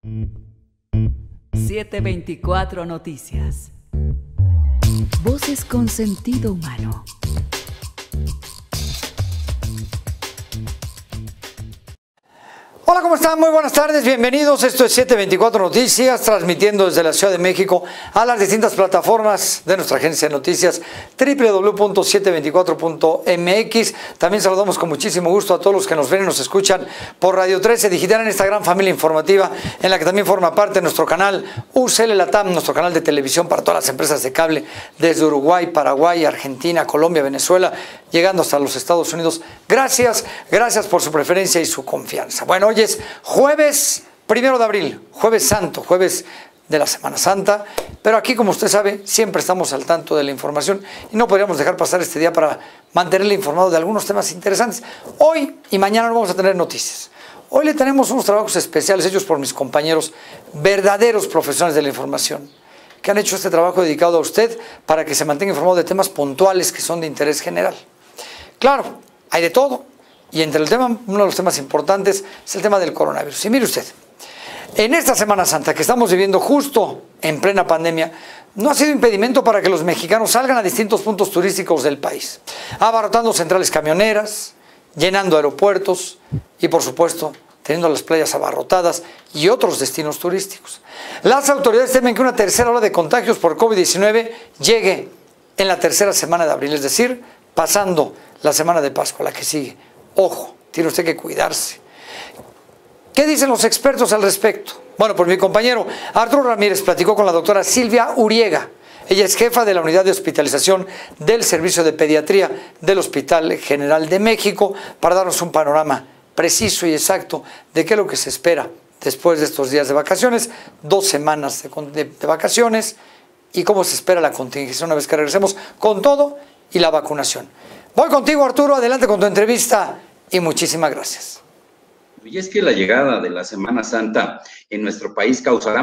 724 Noticias. Voces con sentido humano. Hola, ¿cómo están? Muy buenas tardes, bienvenidos. Esto es 724 Noticias, transmitiendo desde la Ciudad de México a las distintas plataformas de nuestra agencia de noticias www.724.mx. También saludamos con muchísimo gusto a todos los que nos ven y nos escuchan por Radio 13 Digital en esta gran familia informativa, en la que también forma parte nuestro canal UCL Latam, nuestro canal de televisión para todas las empresas de cable desde Uruguay, Paraguay, Argentina, Colombia, Venezuela, llegando hasta los Estados Unidos. Gracias por su preferencia y su confianza. Bueno, hoy es jueves 1 de abril, jueves santo, jueves de la Semana Santa, pero aquí, como usted sabe, siempre estamos al tanto de la información y no podríamos dejar pasar este día para mantenerle informado de algunos temas interesantes. Hoy y mañana no vamos a tener noticias. Hoy le tenemos unos trabajos especiales hechos por mis compañeros, verdaderos profesionales de la información, que han hecho este trabajo dedicado a usted para que se mantenga informado de temas puntuales que son de interés general. Claro, hay de todo. Y entre uno de los temas importantes es el tema del coronavirus. Y mire usted, en esta Semana Santa que estamos viviendo justo en plena pandemia, no ha sido impedimento para que los mexicanos salgan a distintos puntos turísticos del país, abarrotando centrales camioneras, llenando aeropuertos y, por supuesto, teniendo las playas abarrotadas y otros destinos turísticos. Las autoridades temen que una tercera ola de contagios por COVID-19 llegue en la tercera semana de abril, es decir, pasando la semana de Pascua, la que sigue. Ojo, tiene usted que cuidarse. ¿Qué dicen los expertos al respecto? Bueno, pues mi compañero Arturo Ramírez platicó con la doctora Silvia Uriega. Ella es jefa de la unidad de hospitalización del Servicio de Pediatría del Hospital General de México para darnos un panorama preciso y exacto de qué es lo que se espera después de estos días de vacaciones, 2 semanas de vacaciones y cómo se espera la contingencia una vez que regresemos con todo y la vacunación. Voy contigo, Arturo, adelante con tu entrevista y muchísimas gracias. Y es que la llegada de la Semana Santa en nuestro país causará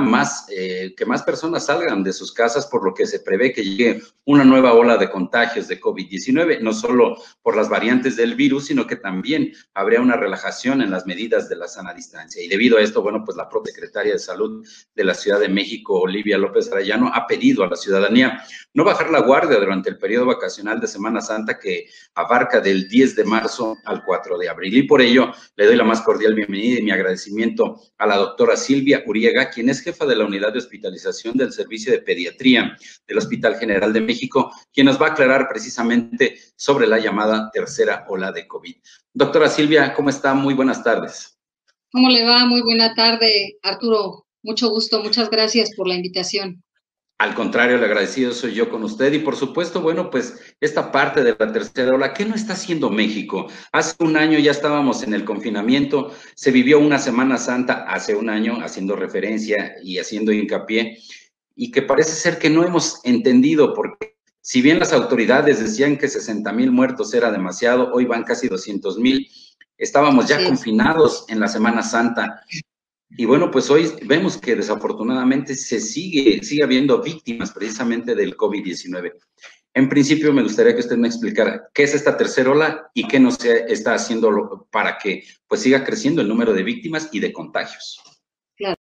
que más personas salgan de sus casas, por lo que se prevé que llegue una nueva ola de contagios de COVID-19, no solo por las variantes del virus, sino que también habría una relajación en las medidas de la sana distancia. Y debido a esto, bueno, pues la propia secretaria de Salud de la Ciudad de México, Olivia López Arellano, ha pedido a la ciudadanía no bajar la guardia durante el periodo vacacional de Semana Santa que abarca del 10 de marzo al 4 de abril. Y por ello, le doy la más cordial bienvenida y mi agradecimiento a la doctora Silvia Uriega, quien es jefa de la unidad de hospitalización del Servicio de Pediatría del Hospital General de México, quien nos va a aclarar precisamente sobre la llamada tercera ola de COVID. Doctora Silvia, ¿cómo está? Muy buenas tardes. ¿Cómo le va? Muy buena tarde, Arturo. Mucho gusto, muchas gracias por la invitación. Al contrario, el agradecido soy yo con usted y por supuesto, bueno, pues esta parte de la tercera ola, ¿qué no está haciendo México? Hace un año ya estábamos en el confinamiento, se vivió una Semana Santa hace un año, haciendo referencia y haciendo hincapié, y que parece ser que no hemos entendido, porque si bien las autoridades decían que 60,000 muertos era demasiado, hoy van casi 200,000, estábamos ya confinados en la Semana Santa. Y bueno, pues hoy vemos que desafortunadamente sigue habiendo víctimas precisamente del COVID-19. En principio me gustaría que usted me explicara qué es esta tercera ola y qué no se está haciendo para que pues siga creciendo el número de víctimas y de contagios. Claro.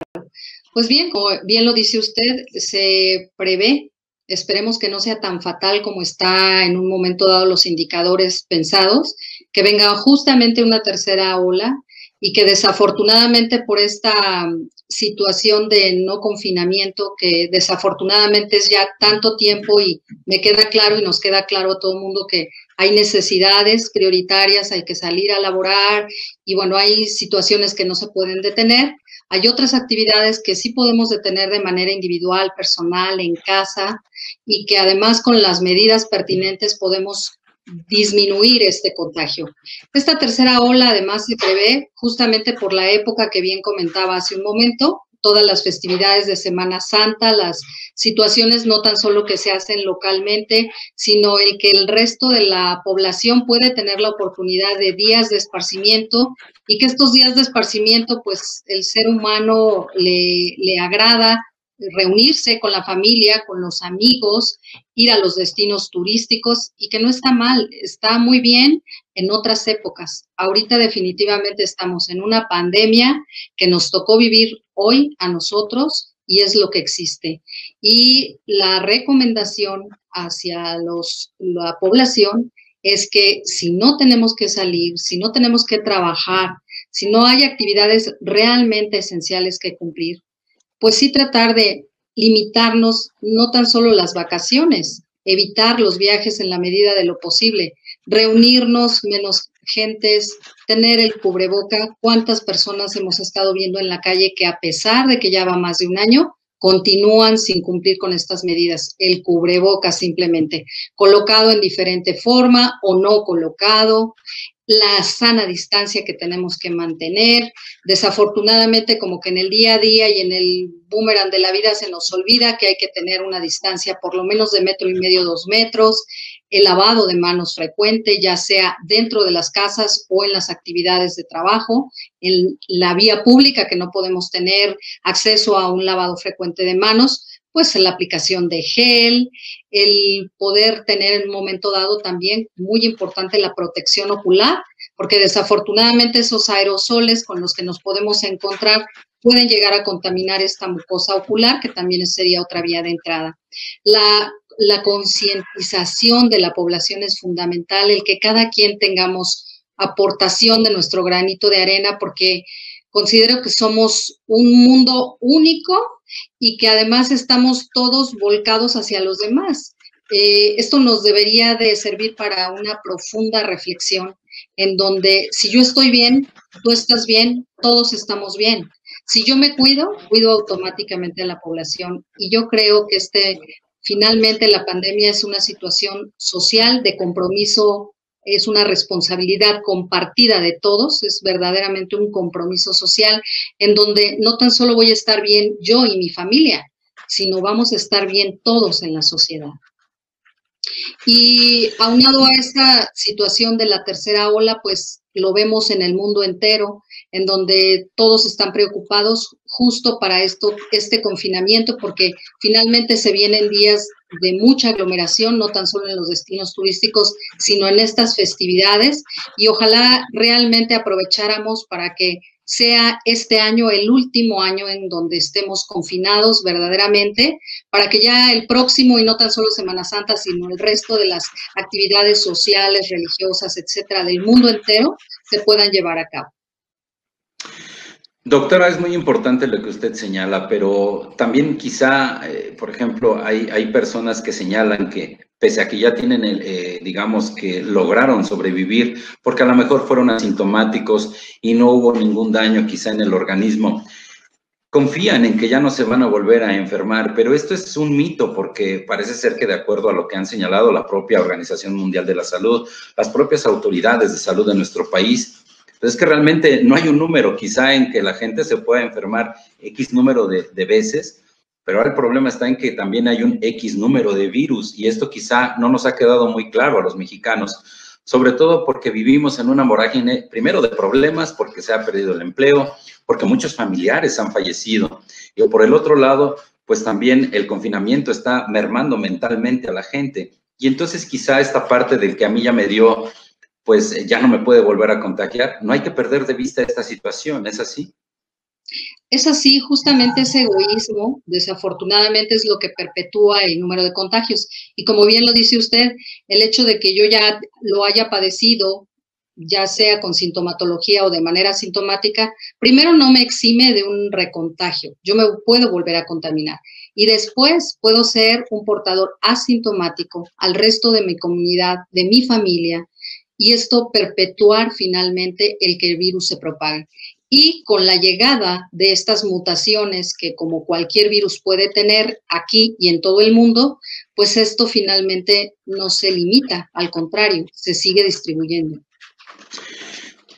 Pues bien, como bien lo dice usted, se prevé, esperemos que no sea tan fatal como está en un momento dado los indicadores pensados, que venga justamente una tercera ola y que desafortunadamente por esta situación de no confinamiento, que desafortunadamente es ya tanto tiempo y me queda claro y nos queda claro a todo el mundo que hay necesidades prioritarias, hay que salir a laborar y bueno, hay situaciones que no se pueden detener. Hay otras actividades que sí podemos detener de manera individual, personal, en casa y que además con las medidas pertinentes podemos disminuir este contagio. Esta tercera ola además se prevé justamente por la época que bien comentaba hace un momento, todas las festividades de Semana Santa, las situaciones no tan solo que se hacen localmente, sino el que el resto de la población puede tener la oportunidad de días de esparcimiento y que estos días de esparcimiento, pues el ser humano le agrada reunirse con la familia, con los amigos, ir a los destinos turísticos y que no está mal, está muy bien en otras épocas. Ahorita definitivamente estamos en una pandemia que nos tocó vivir hoy a nosotros y es lo que existe. Y la recomendación hacia la población es que si no tenemos que salir, si no tenemos que trabajar, si no hay actividades realmente esenciales que cumplir, pues sí tratar de limitarnos no tan solo las vacaciones, evitar los viajes en la medida de lo posible, reunirnos menos gentes, tener el cubreboca. ¿Cuántas personas hemos estado viendo en la calle que a pesar de que ya va más de un año, continúan sin cumplir con estas medidas? El cubreboca simplemente, colocado en diferente forma o no colocado, la sana distancia que tenemos que mantener. Desafortunadamente, como que en el día a día y en el boomerang de la vida se nos olvida que hay que tener una distancia por lo menos de 1,5 metros, 2 metros, el lavado de manos frecuente, ya sea dentro de las casas o en las actividades de trabajo, en la vía pública que no podemos tener acceso a un lavado frecuente de manos, pues la aplicación de gel, el poder tener en un momento dado también, muy importante, la protección ocular, porque desafortunadamente esos aerosoles con los que nos podemos encontrar pueden llegar a contaminar esta mucosa ocular, que también sería otra vía de entrada. La concientización de la población es fundamental, el que cada quien tengamos aportación de nuestro granito de arena, porque considero que somos un mundo único y que además estamos todos volcados hacia los demás. Esto nos debería de servir para una profunda reflexión en donde si yo estoy bien, tú estás bien, todos estamos bien. Si yo me cuido, cuido automáticamente a la población. Y yo creo que finalmente la pandemia es una situación social de compromiso, es una responsabilidad compartida de todos, es verdaderamente un compromiso social en donde no tan solo voy a estar bien yo y mi familia, sino vamos a estar bien todos en la sociedad. Y aunado a esta situación de la tercera ola, pues lo vemos en el mundo entero, en donde todos están preocupados justo para este confinamiento, porque finalmente se vienen días de mucha aglomeración, no tan solo en los destinos turísticos, sino en estas festividades, y ojalá realmente aprovecháramos para que sea este año el último año en donde estemos confinados verdaderamente, para que ya el próximo, y no tan solo Semana Santa, sino el resto de las actividades sociales, religiosas, etcétera, del mundo entero, se puedan llevar a cabo. Doctora, es muy importante lo que usted señala, pero también quizá, por ejemplo, hay personas que señalan que pese a que ya tienen, digamos, que lograron sobrevivir, porque a lo mejor fueron asintomáticos y no hubo ningún daño quizá en el organismo, confían en que ya no se van a volver a enfermar, pero esto es un mito porque parece ser que de acuerdo a lo que han señalado la propia Organización Mundial de la Salud, las propias autoridades de salud de nuestro país, pues es que realmente no hay un número quizá en que la gente se pueda enfermar X número de veces, pero el problema está en que también hay un X número de virus y esto quizá no nos ha quedado muy claro a los mexicanos, sobre todo porque vivimos en una vorágine, primero de problemas, porque se ha perdido el empleo, porque muchos familiares han fallecido. Y por el otro lado, pues también el confinamiento está mermando mentalmente a la gente. Y entonces quizá esta parte del que a mí ya me dio, pues ya no me puede volver a contagiar. No hay que perder de vista esta situación, ¿es así? Es así, justamente ese egoísmo, desafortunadamente, es lo que perpetúa el número de contagios. Y como bien lo dice usted, el hecho de que yo ya lo haya padecido, ya sea con sintomatología o de manera asintomática, primero no me exime de un recontagio. Yo me puedo volver a contaminar. Y después puedo ser un portador asintomático al resto de mi comunidad, de mi familia, y esto perpetuar finalmente el que el virus se propague. Y con la llegada de estas mutaciones que como cualquier virus puede tener aquí y en todo el mundo, pues esto finalmente no se limita, al contrario, se sigue distribuyendo.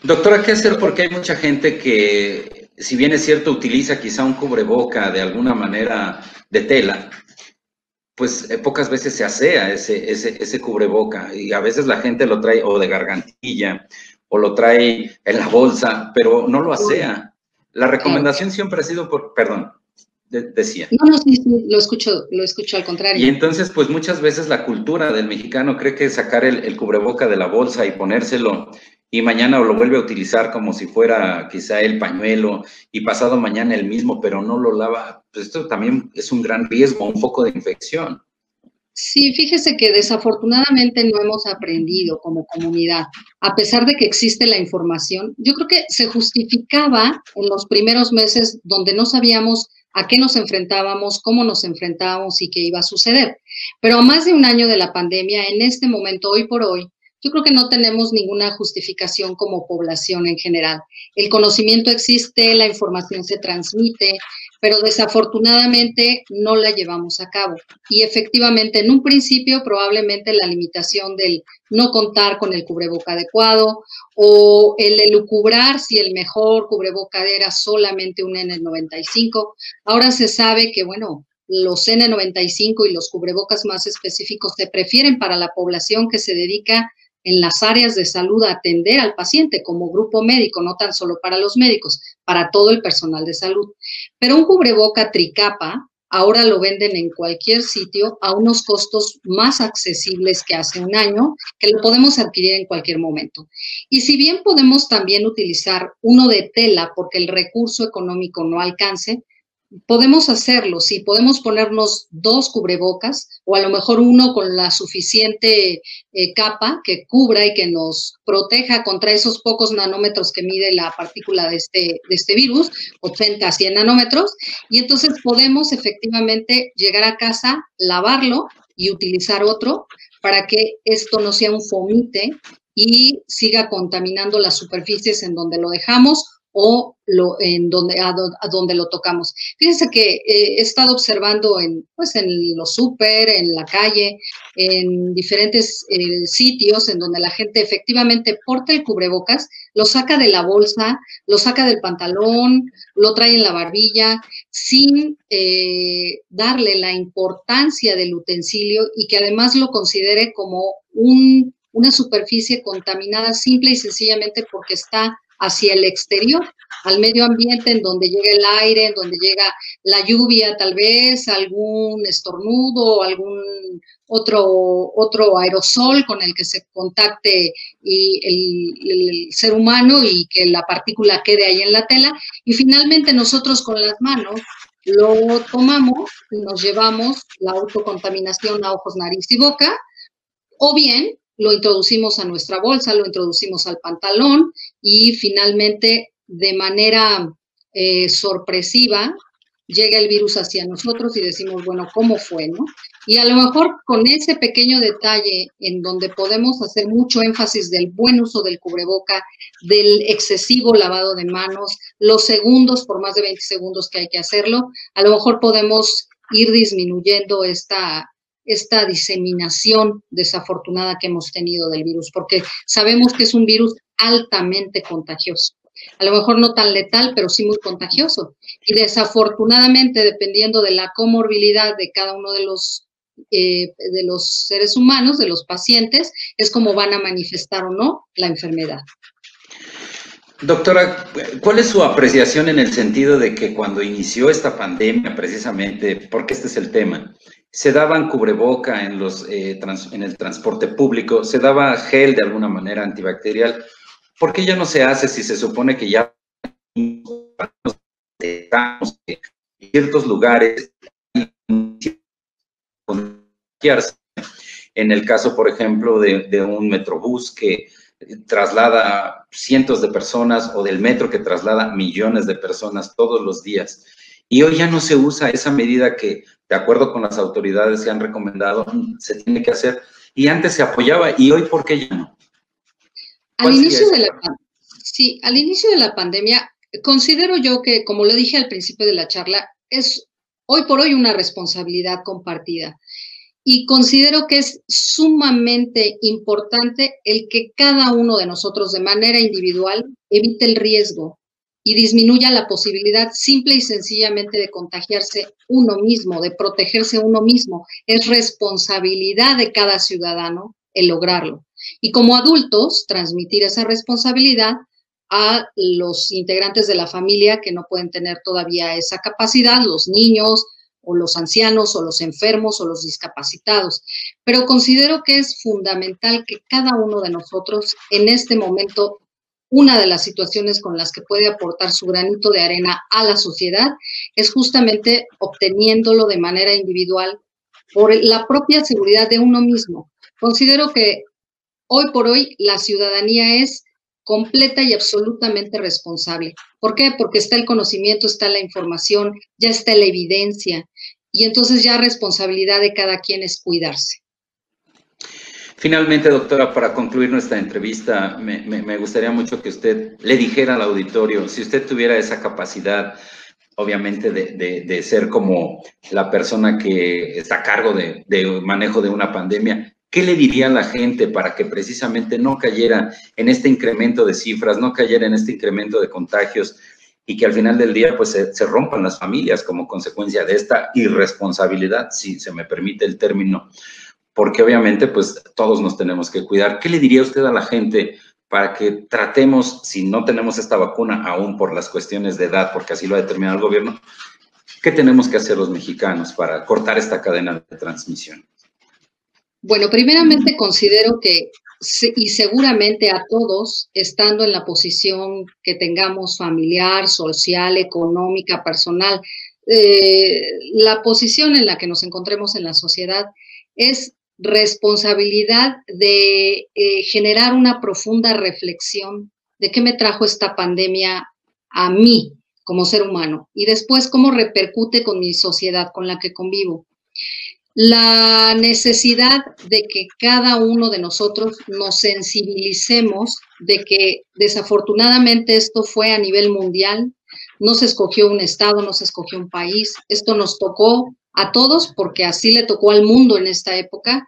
Doctora, ¿qué hacer? Porque hay mucha gente que, si bien es cierto, utiliza quizá un cubreboca de alguna manera de tela, pues pocas veces se asea ese cubreboca y a veces la gente lo trae o de gargantilla o lo trae en la bolsa, pero no lo asea. La recomendación siempre ha sido, decía. No, sí, lo escucho al contrario. Y entonces, pues muchas veces la cultura del mexicano cree que sacar el cubreboca de la bolsa y ponérselo y mañana lo vuelve a utilizar como si fuera quizá el pañuelo y pasado mañana el mismo, pero no lo lava. Pues esto también es un gran riesgo, un foco de infección. Sí, fíjese que desafortunadamente no hemos aprendido como comunidad, a pesar de que existe la información. Yo creo que se justificaba en los primeros meses donde no sabíamos a qué nos enfrentábamos, cómo nos enfrentábamos y qué iba a suceder. Pero a más de un año de la pandemia, en este momento, hoy por hoy, yo creo que no tenemos ninguna justificación como población en general. El conocimiento existe, la información se transmite, pero desafortunadamente no la llevamos a cabo. Y efectivamente, en un principio, probablemente la limitación del no contar con el cubreboca adecuado o el elucubrar si el mejor cubreboca era solamente un N95. Ahora se sabe que, bueno, los N95 y los cubrebocas más específicos se prefieren para la población que se dedica en las áreas de salud a atender al paciente como grupo médico, no tan solo para los médicos, para todo el personal de salud. Pero un cubreboca tricapa ahora lo venden en cualquier sitio a unos costos más accesibles que hace un año, que lo podemos adquirir en cualquier momento. Y si bien podemos también utilizar uno de tela porque el recurso económico no alcance, podemos hacerlo, sí, podemos ponernos 2 cubrebocas o a lo mejor uno con la suficiente capa que cubra y que nos proteja contra esos pocos nanómetros que mide la partícula de este virus, 80 a 100 nanómetros, y entonces podemos efectivamente llegar a casa, lavarlo y utilizar otro para que esto no sea un fomite y siga contaminando las superficies en donde lo dejamos o a donde lo tocamos. Fíjense que he estado observando en los súper, en la calle, en diferentes sitios en donde la gente efectivamente porta el cubrebocas, lo saca de la bolsa, lo saca del pantalón, lo trae en la barbilla, sin darle la importancia del utensilio y que además lo considere como una superficie contaminada simple y sencillamente porque está hacia el exterior, al medio ambiente en donde llega el aire, en donde llega la lluvia, tal vez algún estornudo, algún otro aerosol con el que se contacte el ser humano y que la partícula quede ahí en la tela. Y finalmente nosotros con las manos lo tomamos y nos llevamos la autocontaminación a ojos, nariz y boca, o bien lo introducimos a nuestra bolsa, lo introducimos al pantalón y finalmente de manera sorpresiva llega el virus hacia nosotros y decimos, bueno, ¿cómo fue, no? Y a lo mejor con ese pequeño detalle en donde podemos hacer mucho énfasis del buen uso del cubreboca, del excesivo lavado de manos, los segundos, por más de 20 segundos que hay que hacerlo, a lo mejor podemos ir disminuyendo esta diseminación desafortunada que hemos tenido del virus, porque sabemos que es un virus altamente contagioso. A lo mejor no tan letal, pero sí muy contagioso. Y desafortunadamente, dependiendo de la comorbilidad de cada uno de los seres humanos, de los pacientes, es como van a manifestar o no la enfermedad. Doctora, ¿cuál es su apreciación en el sentido de que cuando inició esta pandemia, precisamente, porque este es el tema, se daban cubreboca en el transporte público, se daba gel de alguna manera antibacterial? ¿Por qué ya no se hace si se supone que ya estamos en ciertos lugares en el caso, por ejemplo, de un metrobús que traslada cientos de personas o del metro que traslada millones de personas todos los días? Y hoy ya no se usa esa medida que, de acuerdo con las autoridades que han recomendado, se tiene que hacer. Y antes se apoyaba, y hoy, ¿por qué ya no? Al inicio de la pandemia, considero yo que, como lo dije al principio de la charla, es hoy por hoy una responsabilidad compartida. Y considero que es sumamente importante el que cada uno de nosotros de manera individual evite el riesgo y disminuya la posibilidad simple y sencillamente de contagiarse uno mismo, de protegerse uno mismo. Es responsabilidad de cada ciudadano el lograrlo. Y como adultos, transmitir esa responsabilidad a los integrantes de la familia que no pueden tener todavía esa capacidad, los niños o los ancianos o los enfermos o los discapacitados. Pero considero que es fundamental que cada uno de nosotros en este momento, una de las situaciones con las que puede aportar su granito de arena a la sociedad es justamente obteniéndolo de manera individual por la propia seguridad de uno mismo. Considero que hoy por hoy la ciudadanía es completa y absolutamente responsable. ¿Por qué? Porque está el conocimiento, está la información, ya está la evidencia, y entonces ya responsabilidad de cada quien es cuidarse. Finalmente, doctora, para concluir nuestra entrevista, me gustaría mucho que usted le dijera al auditorio, si usted tuviera esa capacidad, obviamente, de ser como la persona que está a cargo de manejo de una pandemia, ¿qué le diría a la gente para que precisamente no cayera en este incremento de cifras, no cayera en este incremento de contagios y que al final del día pues se rompan las familias como consecuencia de esta irresponsabilidad, si se me permite el término? Porque obviamente pues todos nos tenemos que cuidar. ¿Qué le diría usted a la gente para que tratemos, si no tenemos esta vacuna aún por las cuestiones de edad, porque así lo ha determinado el gobierno, qué tenemos que hacer los mexicanos para cortar esta cadena de transmisión? Bueno, primeramente considero que, y seguramente a todos, estando en la posición que tengamos familiar, social, económica, personal, la posición en la que nos encontremos en la sociedad es responsabilidad de generar una profunda reflexión de qué me trajo esta pandemia a mí como ser humano y después cómo repercute con mi sociedad con la que convivo. La necesidad de que cada uno de nosotros nos sensibilicemos de que desafortunadamente esto fue a nivel mundial, no se escogió un estado, no se escogió un país, esto nos tocó a todos porque así le tocó al mundo en esta época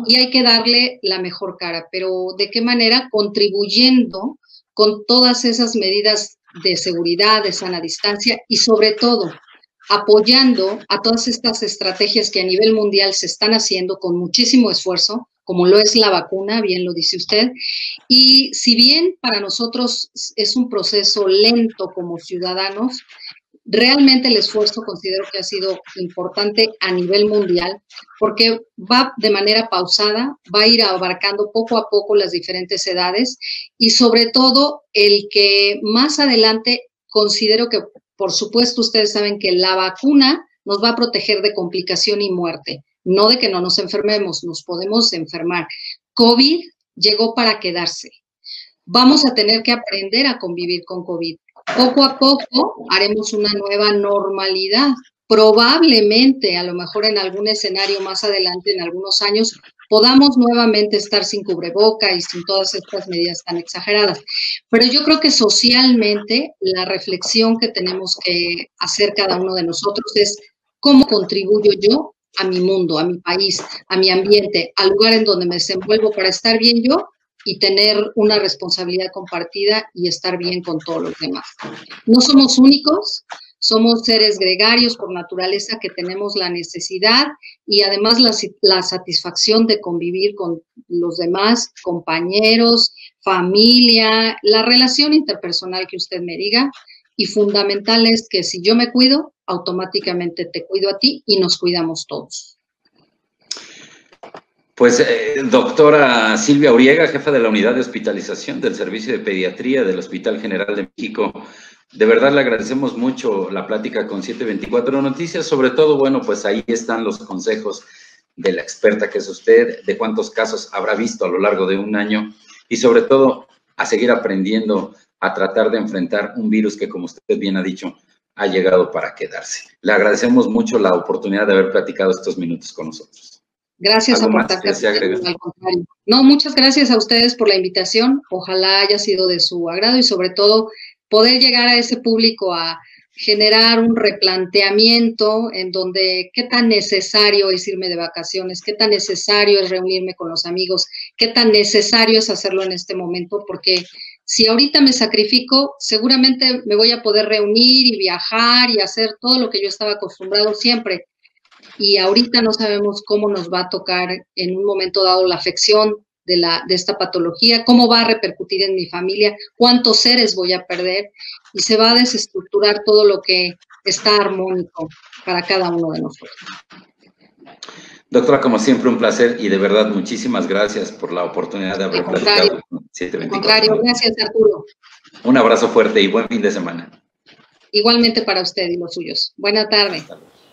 y hay que darle la mejor cara, pero ¿de qué manera? Contribuyendo con todas esas medidas de seguridad, de sana distancia y sobre todo apoyando a todas estas estrategias que a nivel mundial se están haciendo con muchísimo esfuerzo, como lo es la vacuna, bien lo dice usted, y si bien para nosotros es un proceso lento como ciudadanos, realmente el esfuerzo considero que ha sido importante a nivel mundial porque va de manera pausada, va a ir abarcando poco a poco las diferentes edades y sobre todo el que más adelante considero que, por supuesto, ustedes saben que la vacuna nos va a proteger de complicación y muerte, no de que no nos enfermemos, nos podemos enfermar. COVID llegó para quedarse. Vamos a tener que aprender a convivir con COVID. Poco a poco haremos una nueva normalidad. Probablemente, a lo mejor en algún escenario más adelante, en algunos años, podamos nuevamente estar sin cubreboca y sin todas estas medidas tan exageradas. Pero yo creo que socialmente la reflexión que tenemos que hacer cada uno de nosotros es cómo contribuyo yo a mi mundo, a mi país, a mi ambiente, al lugar en donde me desenvuelvo para estar bien yo y tener una responsabilidad compartida y estar bien con todos los demás. No somos únicos, somos seres gregarios por naturaleza que tenemos la necesidad y además la satisfacción de convivir con los demás, compañeros, familia, la relación interpersonal que usted me diga. Y fundamental es que si yo me cuido, automáticamente te cuido a ti y nos cuidamos todos. Pues, doctora Silvia Uriega, jefa de la unidad de hospitalización del Servicio de Pediatría del Hospital General de México, de verdad le agradecemos mucho la plática con 724 Noticias, sobre todo, bueno, pues ahí están los consejos de la experta que es usted, de cuántos casos habrá visto a lo largo de un año y sobre todo a seguir aprendiendo a tratar de enfrentar un virus que, como usted bien ha dicho, ha llegado para quedarse. Le agradecemos mucho la oportunidad de haber platicado estos minutos con nosotros. Gracias a al contrario. No, muchas gracias a ustedes por la invitación. Ojalá haya sido de su agrado y sobre todo poder llegar a ese público a generar un replanteamiento en donde qué tan necesario es irme de vacaciones, qué tan necesario es reunirme con los amigos, qué tan necesario es hacerlo en este momento, porque si ahorita me sacrifico, seguramente me voy a poder reunir y viajar y hacer todo lo que yo estaba acostumbrado siempre. Y ahorita no sabemos cómo nos va a tocar en un momento dado la afección de esta patología, cómo va a repercutir en mi familia, cuántos seres voy a perder, y se va a desestructurar todo lo que está armónico para cada uno de nosotros. Doctora, como siempre, un placer y de verdad muchísimas gracias por la oportunidad de haber platicado con 724. Al contrario, gracias, Arturo. Un abrazo fuerte y buen fin de semana. Igualmente para usted y los suyos. Buena tarde.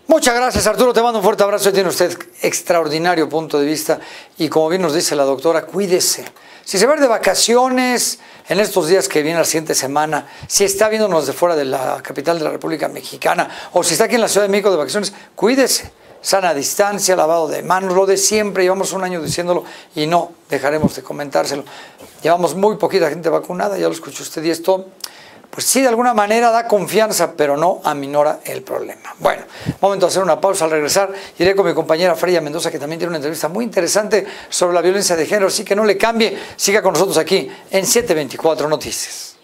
Muchas gracias, Arturo. Te mando un fuerte abrazo. Tiene usted extraordinario punto de vista. Y como bien nos dice la doctora, cuídese. Si se va a ir de vacaciones en estos días que viene la siguiente semana, si está viéndonos de fuera de la capital de la República Mexicana o si está aquí en la Ciudad de México de vacaciones, cuídese. Sana distancia, lavado de manos, lo de siempre. Llevamos un año diciéndolo y no dejaremos de comentárselo. Llevamos muy poquita gente vacunada, ya lo escuchó usted, y esto, pues sí, de alguna manera da confianza, pero no aminora el problema. Bueno, momento de hacer una pausa. Al regresar, iré con mi compañera Freya Mendoza, que también tiene una entrevista muy interesante sobre la violencia de género. Así que no le cambie, siga con nosotros aquí en 724 Noticias.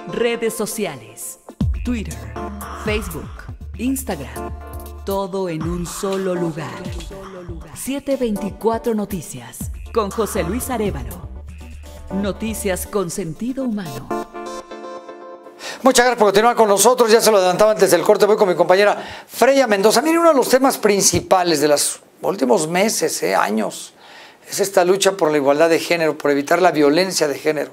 Redes sociales, Twitter, Facebook, Instagram, todo en un solo lugar. 724 Noticias, con José Luis Arévalo. Noticias con sentido humano. Muchas gracias por continuar con nosotros. Ya se lo adelantaba antes del corte. Voy con mi compañera Freya Mendoza. Mire, uno de los temas principales de los últimos meses, años, es esta lucha por la igualdad de género, por evitar la violencia de género.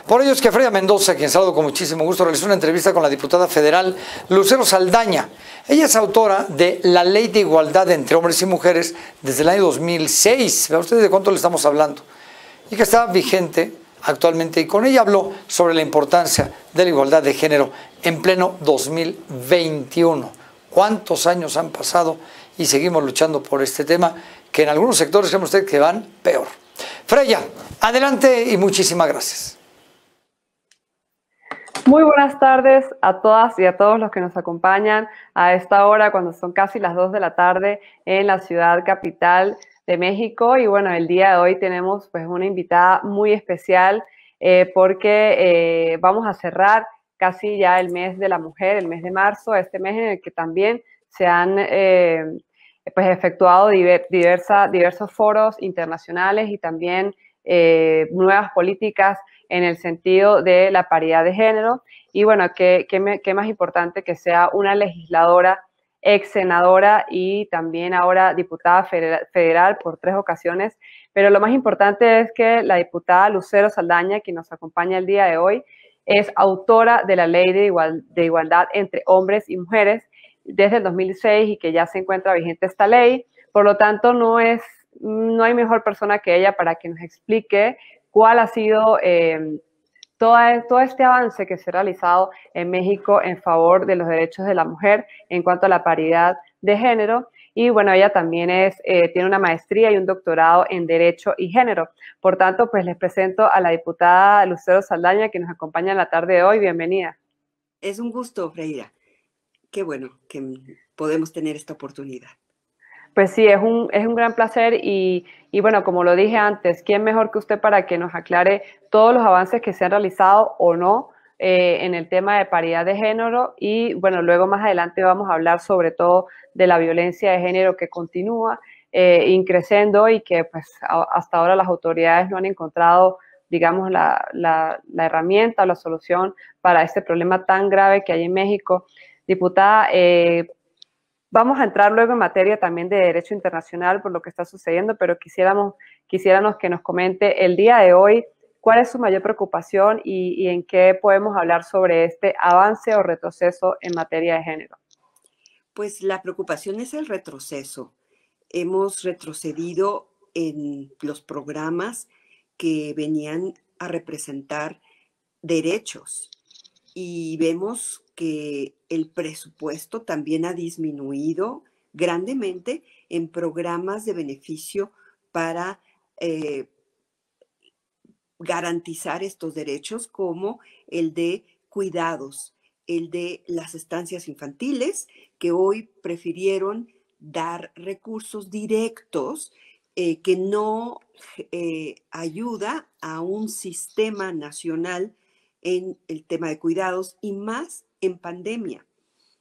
Por ello es que Freya Mendoza, quien saludo con muchísimo gusto, realizó una entrevista con la diputada federal Lucero Saldaña. Ella es autora de la Ley de Igualdad entre Hombres y Mujeres desde el año 2006. Vean ustedes de cuánto le estamos hablando. Y que está vigente actualmente. Y con ella habló sobre la importancia de la igualdad de género en pleno 2021. ¿Cuántos años han pasado y seguimos luchando por este tema que en algunos sectores, creen usted, que van peor? Freya, adelante y muchísimas gracias. Muy buenas tardes a todas y a todos los que nos acompañan a esta hora, cuando son casi las 2 de la tarde en la ciudad capital de México. Y bueno, el día de hoy tenemos pues una invitada muy especial porque vamos a cerrar casi ya el mes de la mujer, el mes de marzo, este mes en el que también se han pues efectuado diversos foros internacionales y también nuevas políticas en el sentido de la paridad de género. Y bueno, qué más importante que sea una legisladora, ex senadora y también ahora diputada federal por 3 ocasiones. Pero lo más importante es que la diputada Lucero Saldaña, quien nos acompaña el día de hoy, es autora de la Ley de Igualdad entre Hombres y Mujeres desde el 2006 y que ya se encuentra vigente esta ley. Por lo tanto, no hay mejor persona que ella para que nos explique cuál ha sido todo este avance que se ha realizado en México en favor de los derechos de la mujer en cuanto a la paridad de género. Y bueno, ella también tiene una maestría y un doctorado en Derecho y Género. Por tanto, pues les presento a la diputada Lucero Saldaña, que nos acompaña en la tarde de hoy. Bienvenida. Es un gusto, Freira. Qué bueno que podemos tener esta oportunidad. Pues sí, es un gran placer y bueno, como lo dije antes, ¿quién mejor que usted para que nos aclare todos los avances que se han realizado o no en el tema de paridad de género? Y bueno, luego más adelante vamos a hablar sobre todo de la violencia de género que continúa increciendo y que pues hasta ahora las autoridades no han encontrado, digamos, la herramienta o la solución para este problema tan grave que hay en México. Diputada, vamos a entrar luego en materia también de derecho internacional por lo que está sucediendo, pero quisiéramos que nos comente el día de hoy cuál es su mayor preocupación y en qué podemos hablar sobre este avance o retroceso en materia de género. Pues la preocupación es el retroceso. Hemos retrocedido en los programas que venían a representar derechos y vemos que el presupuesto también ha disminuido grandemente en programas de beneficio para garantizar estos derechos, como el de cuidados, el de las estancias infantiles, que hoy prefirieron dar recursos directos que no ayuda a un sistema nacional en el tema de cuidados y más en pandemia.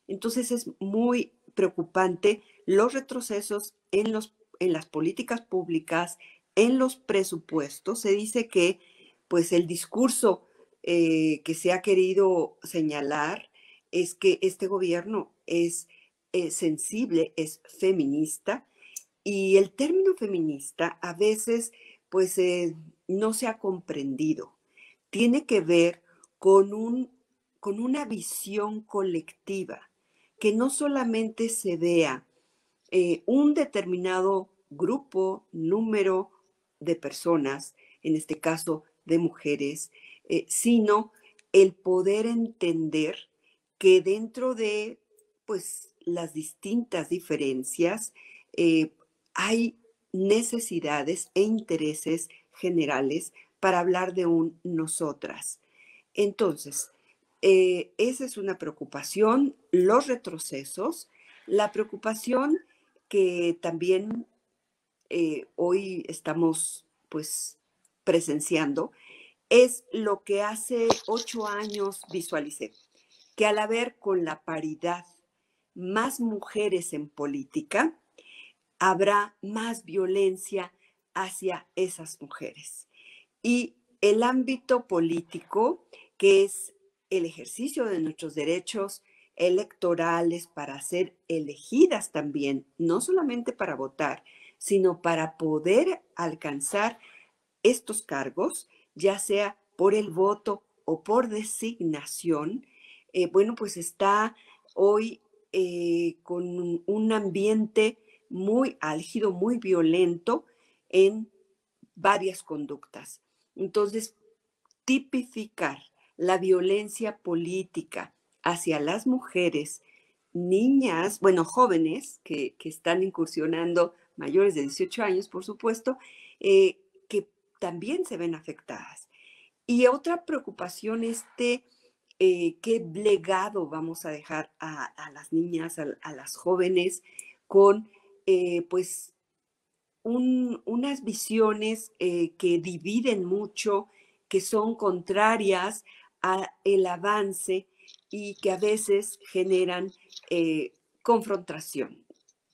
Entonces es muy preocupante los retrocesos en los en las políticas públicas, en los presupuestos, se dice que pues el discurso que se ha querido señalar es que este gobierno es sensible, es feminista, y el término feminista a veces pues no se ha comprendido. Tiene que ver con una visión colectiva, que no solamente se vea un determinado grupo, número de personas, en este caso de mujeres, sino el poder entender que dentro de pues, las distintas diferencias hay necesidades e intereses generales para hablar de un nosotras. Entonces, esa es una preocupación, los retrocesos, la preocupación que también hoy estamos pues presenciando es lo que hace 8 años visualicé, que al haber con la paridad más mujeres en política, habrá más violencia hacia esas mujeres. Y el ámbito político, que es el ejercicio de nuestros derechos electorales para ser elegidas también, no solamente para votar, sino para poder alcanzar estos cargos, ya sea por el voto o por designación, bueno, pues está hoy con un ambiente muy álgido, muy violento en varias conductas. Entonces, tipificar la violencia política hacia las mujeres, niñas, bueno, jóvenes que están incursionando, mayores de 18 años, por supuesto, que también se ven afectadas. Y otra preocupación es qué legado vamos a dejar a las niñas, a las jóvenes, con pues unas visiones que dividen mucho, que son contrarias al avance y que a veces generan confrontación.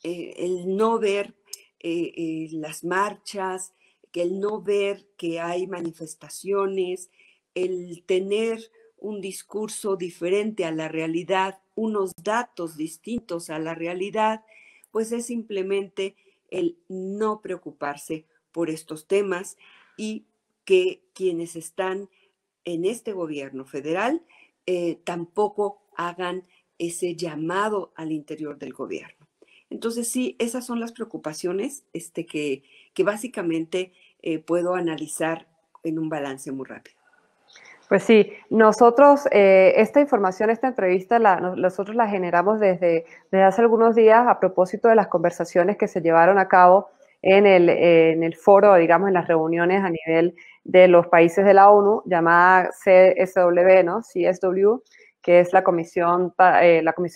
El no ver las marchas, que el no ver que hay manifestaciones, el tener un discurso diferente a la realidad, unos datos distintos a la realidad, pues es simplemente el no preocuparse por estos temas y que quienes están en este gobierno federal tampoco hagan ese llamado al interior del gobierno. Entonces sí, esas son las preocupaciones que básicamente puedo analizar en un balance muy rápido. Pues sí, nosotros esta información, esta entrevista, nosotros la generamos desde hace algunos días a propósito de las conversaciones que se llevaron a cabo en el foro, digamos, en las reuniones a nivel de los países de la ONU, llamada CSW, ¿no? CSW, que es la Comisión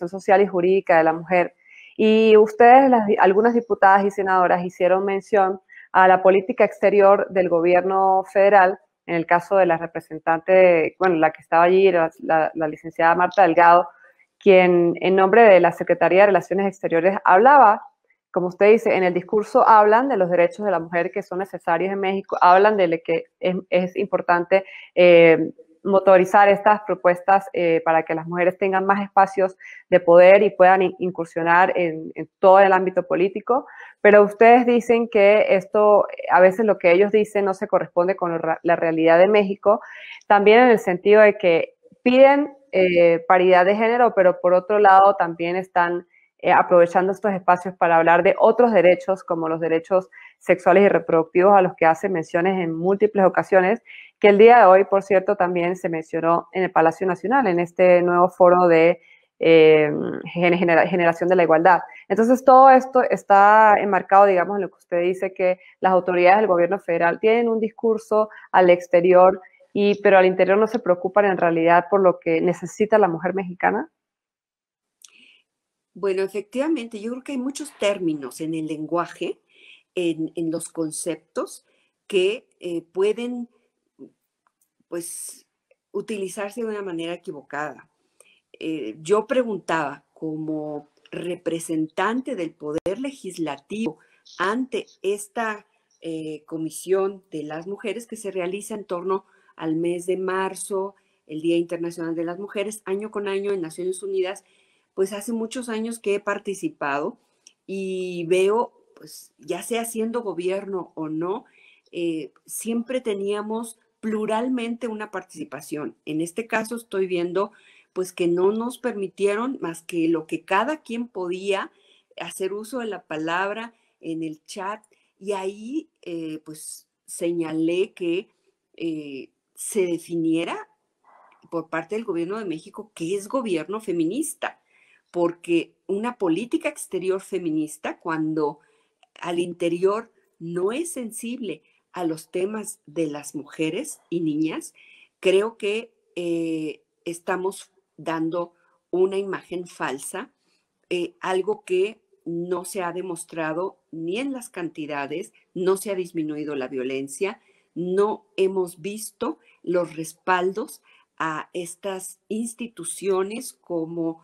Social y Jurídica de la Mujer. Y ustedes, algunas diputadas y senadoras, hicieron mención a la política exterior del gobierno federal. En el caso de la representante, bueno, la que estaba allí, la licenciada Marta Delgado, quien en nombre de la Secretaría de Relaciones Exteriores hablaba, como usted dice, en el discurso hablan de los derechos de la mujer que son necesarios en México, hablan de que es importante motorizar estas propuestas para que las mujeres tengan más espacios de poder y puedan incursionar en todo el ámbito político, pero ustedes dicen que esto, a veces lo que ellos dicen no se corresponde con la realidad de México, también en el sentido de que piden paridad de género, pero por otro lado también están aprovechando estos espacios para hablar de otros derechos, como los derechos sexuales y reproductivos a los que hacen menciones en múltiples ocasiones, que el día de hoy, por cierto, también se mencionó en el Palacio Nacional, en este nuevo foro de generación de la igualdad. Entonces, todo esto está enmarcado, digamos, en lo que usted dice, que las autoridades del gobierno federal tienen un discurso al exterior, pero al interior no se preocupan en realidad por lo que necesita la mujer mexicana. Bueno, efectivamente, yo creo que hay muchos términos en el lenguaje, en los conceptos, que pueden, pues, utilizarse de una manera equivocada. Yo preguntaba, como representante del Poder Legislativo ante esta comisión de las mujeres que se realiza en torno al mes de marzo, el Día Internacional de las Mujeres, año con año en Naciones Unidas. Pues hace muchos años que he participado y veo, pues ya sea siendo gobierno o no, siempre teníamos pluralmente una participación. En este caso estoy viendo pues que no nos permitieron más que lo que cada quien podía, hacer uso de la palabra en el chat, y ahí pues señalé que se definiera por parte del gobierno de México qué es gobierno feminista, porque una política exterior feminista, cuando al interior no es sensible a los temas de las mujeres y niñas, creo que estamos dando una imagen falsa, algo que no se ha demostrado ni en las cantidades, no se ha disminuido la violencia, no hemos visto los respaldos a estas instituciones como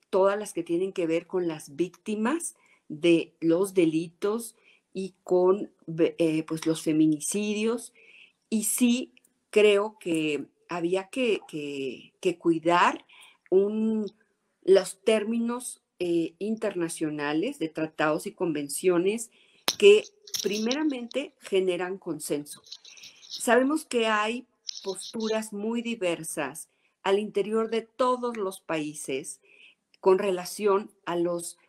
todas las que tienen que ver con las víctimas de los delitos y con pues los feminicidios. Y sí creo que había que cuidar los términos internacionales de tratados y convenciones que primeramente generan consenso. Sabemos que hay posturas muy diversas al interior de todos los países con relación a los,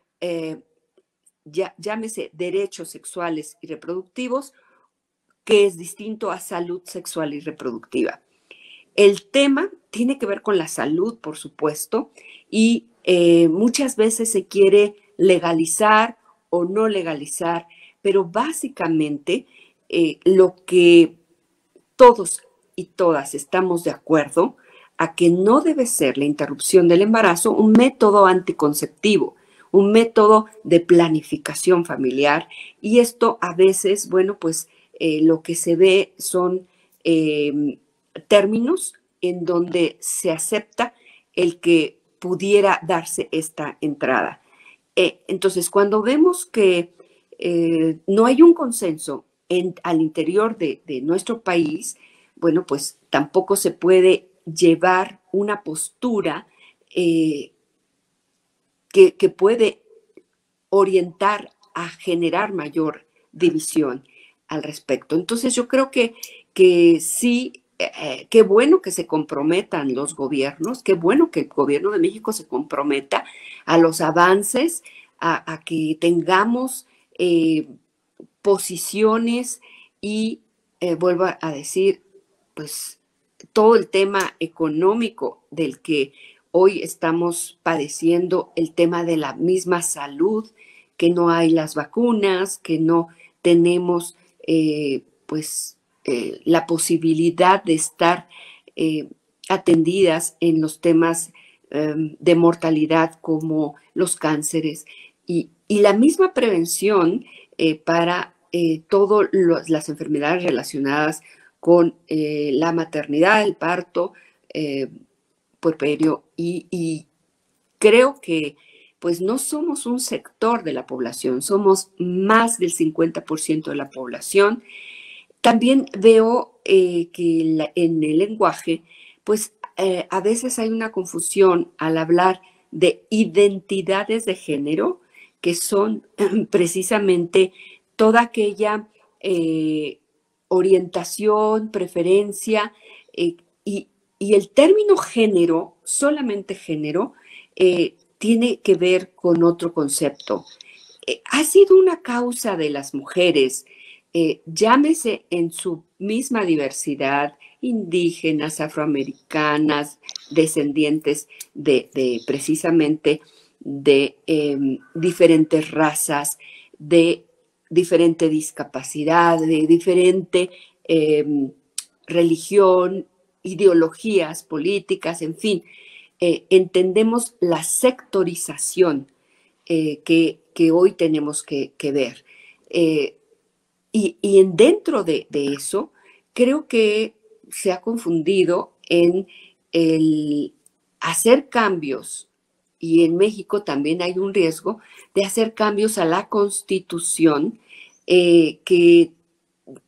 llámese, derechos sexuales y reproductivos, que es distinto a salud sexual y reproductiva. El tema tiene que ver con la salud, por supuesto, y muchas veces se quiere legalizar o no legalizar, pero básicamente lo que todos y todas estamos de acuerdo a que no debe ser la interrupción del embarazo un método anticonceptivo, un método de planificación familiar, y esto a veces, bueno, pues lo que se ve son términos en donde se acepta el que pudiera darse esta entrada. Entonces, cuando vemos que no hay un consenso al interior de nuestro país, bueno, pues tampoco se puede llevar una postura que puede orientar a generar mayor división al respecto. Entonces, yo creo que sí, qué bueno que se comprometan los gobiernos, qué bueno que el gobierno de México se comprometa a los avances, a que tengamos posiciones y, vuelvo a decir, pues todo el tema económico del que hoy estamos padeciendo, el tema de la misma salud, que no hay las vacunas, que no tenemos la posibilidad de estar atendidas en los temas de mortalidad como los cánceres y la misma prevención para todas las enfermedades relacionadas con la maternidad, el parto, puerperio, y creo que pues no somos un sector de la población, somos más del 50% de la población. También veo que en el lenguaje, pues a veces hay una confusión al hablar de identidades de género, que son precisamente toda aquella orientación, preferencia, y el término género, solamente género, tiene que ver con otro concepto. Ha sido una causa de las mujeres, llámese en su misma diversidad, indígenas, afroamericanas, descendientes de precisamente de diferentes razas, de diferente discapacidad, de diferente religión, ideologías políticas, en fin. Entendemos la sectorización que hoy tenemos que ver. Y dentro de eso, creo que se ha confundido en el hacer cambios y en México también hay un riesgo de hacer cambios a la Constitución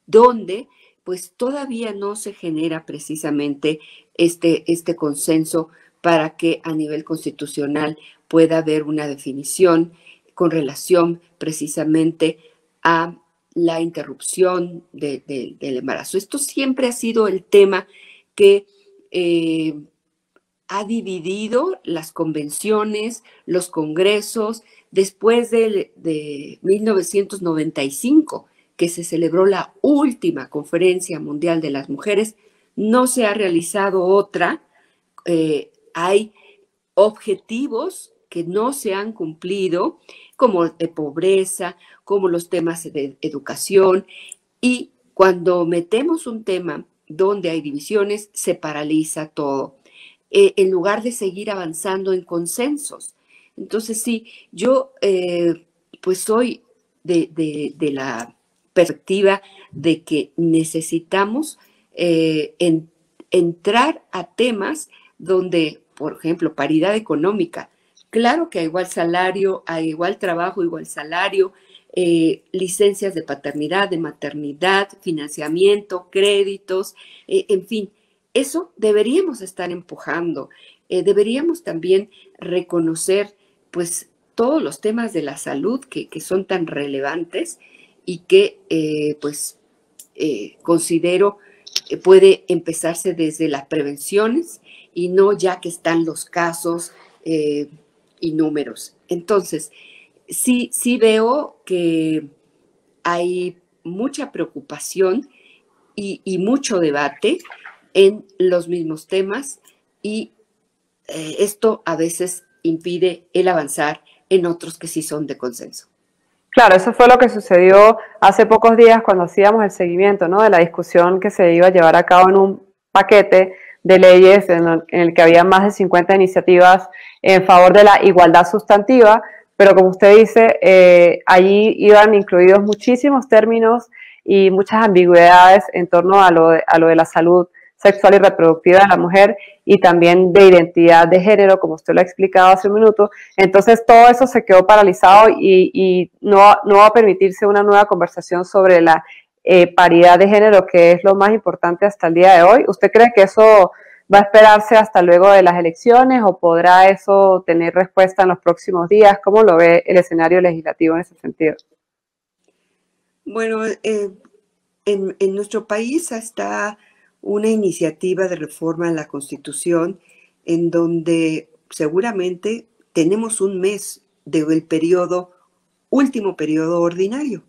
donde pues todavía no se genera precisamente este consenso para que a nivel constitucional pueda haber una definición con relación precisamente a la interrupción del embarazo. Esto siempre ha sido el tema que ha dividido las convenciones, los congresos, después de 1995, que se celebró la última Conferencia Mundial de las Mujeres, no se ha realizado otra. Hay objetivos que no se han cumplido, como de pobreza, como los temas de educación, y cuando metemos un tema donde hay divisiones, se paraliza todo, en lugar de seguir avanzando en consensos. Entonces, sí, yo pues soy de la perspectiva de que necesitamos entrar a temas donde, por ejemplo, paridad económica. Claro que a igual salario, a igual trabajo, igual salario, licencias de paternidad, de maternidad, financiamiento, créditos, en fin, eso deberíamos estar empujando. Deberíamos también reconocer, pues, todos los temas de la salud que son tan relevantes y que, considero que puede empezarse desde las prevenciones y no ya que están los casos y números. Entonces, sí veo que hay mucha preocupación y mucho debate en los mismos temas, y esto a veces impide el avanzar en otros que sí son de consenso. Claro, eso fue lo que sucedió hace pocos días cuando hacíamos el seguimiento, ¿no?, de la discusión que se iba a llevar a cabo en un paquete de leyes en el que había más de 50 iniciativas en favor de la igualdad sustantiva, pero como usted dice, allí iban incluidos muchísimos términos y muchas ambigüedades en torno a lo de la salud sexual y reproductiva de la mujer y también de identidad de género, como usted lo ha explicado hace un minuto. Entonces todo eso se quedó paralizado y no va a permitirse una nueva conversación sobre la paridad de género, que es lo más importante hasta el día de hoy. ¿Usted cree que eso va a esperarse hasta luego de las elecciones o podrá eso tener respuesta en los próximos días? ¿Cómo lo ve el escenario legislativo en ese sentido? Bueno, en nuestro país está una iniciativa de reforma a la Constitución en donde seguramente tenemos un mes del último periodo ordinario.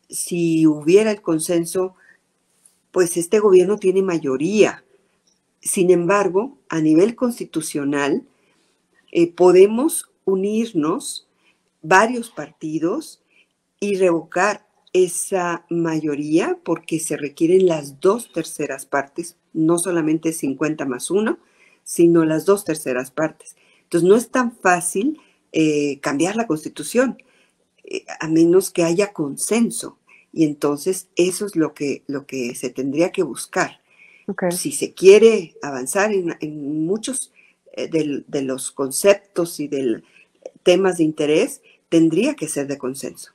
Si hubiera el consenso, pues este gobierno tiene mayoría. Sin embargo, a nivel constitucional, podemos unirnos varios partidos y revocar esa mayoría, porque se requieren las 2/3 partes, no solamente 50+1, sino las 2/3 partes. Entonces, no es tan fácil cambiar la Constitución, a menos que haya consenso. Y entonces, eso es lo que se tendría que buscar. Okay. Si se quiere avanzar en muchos de los conceptos y de temas de interés, tendría que ser de consenso.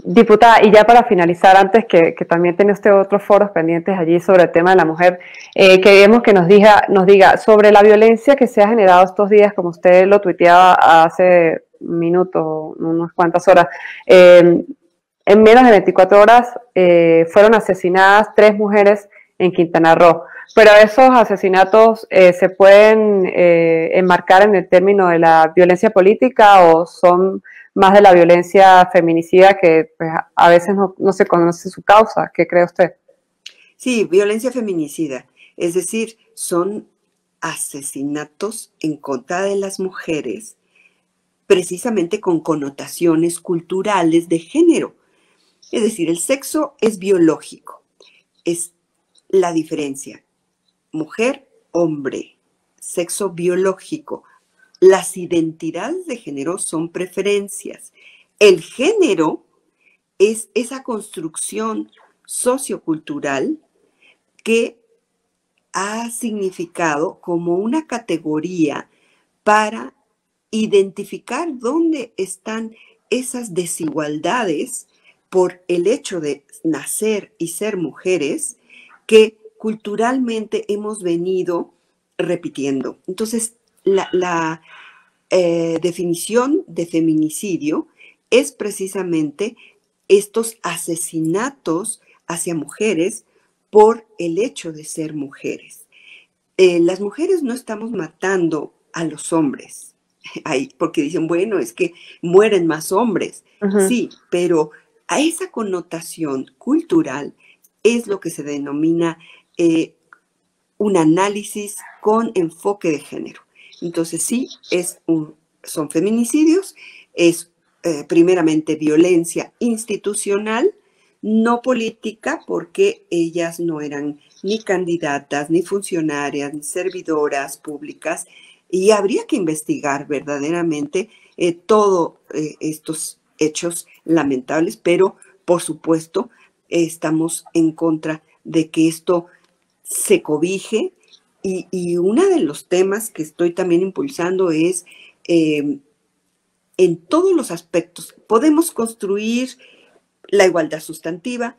Diputada, y ya para finalizar, antes que también tiene usted otros foros pendientes allí sobre el tema de la mujer, queremos que nos diga sobre la violencia que se ha generado estos días, como usted lo tuiteaba hace minutos, unas cuantas horas. En menos de 24 horas fueron asesinadas 3 mujeres en Quintana Roo, pero esos asesinatos se pueden enmarcar en el término de la violencia política o son más de la violencia feminicida que pues, a veces no se conoce su causa. ¿Qué cree usted? Sí, violencia feminicida. Es decir, son asesinatos en contra de las mujeres, precisamente con connotaciones culturales de género. Es decir, el sexo es biológico. Es la diferencia. Mujer, hombre, sexo biológico. Las identidades de género son preferencias. El género es esa construcción sociocultural que ha significado como una categoría para identificar dónde están esas desigualdades por el hecho de nacer y ser mujeres que culturalmente hemos venido repitiendo. Entonces, la definición de feminicidio es precisamente estos asesinatos hacia mujeres por el hecho de ser mujeres. Las mujeres no estamos matando a los hombres, porque dicen, bueno, es que mueren más hombres. Sí, pero a esa connotación cultural es lo que se denomina un análisis con enfoque de género. Entonces sí, son feminicidios, es primeramente violencia institucional, no política, porque ellas no eran ni candidatas, ni funcionarias, ni servidoras públicas, y habría que investigar verdaderamente todos estos hechos lamentables, pero por supuesto estamos en contra de que esto se cobije, y uno de los temas que estoy también impulsando es en todos los aspectos. Podemos construir la igualdad sustantiva,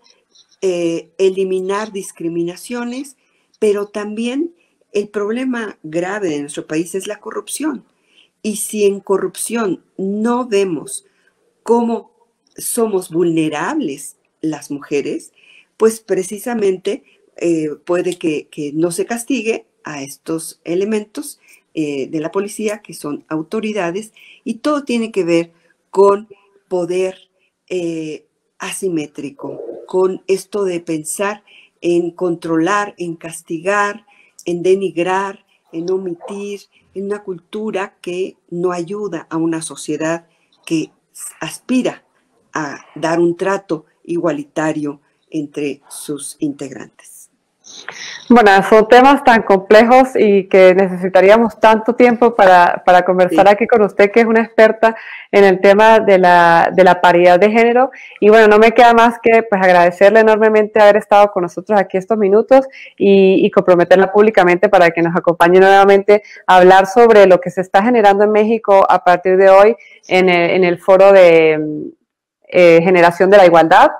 eliminar discriminaciones, pero también el problema grave de nuestro país es la corrupción. Y si en corrupción no vemos cómo somos vulnerables las mujeres, pues precisamente puede que no se castigue a estos elementos de la policía, que son autoridades, y todo tiene que ver con poder asimétrico, con esto de pensar en controlar, en castigar, en denigrar, en omitir, en una cultura que no ayuda a una sociedad que aspira a dar un trato igualitario entre sus integrantes. Bueno, son temas tan complejos y que necesitaríamos tanto tiempo para conversar aquí con usted, que es una experta en el tema de la paridad de género. Y bueno, no me queda más que pues agradecerle enormemente haber estado con nosotros aquí estos minutos y comprometerla públicamente para que nos acompañe nuevamente a hablar sobre lo que se está generando en México a partir de hoy en el foro de generación de la igualdad.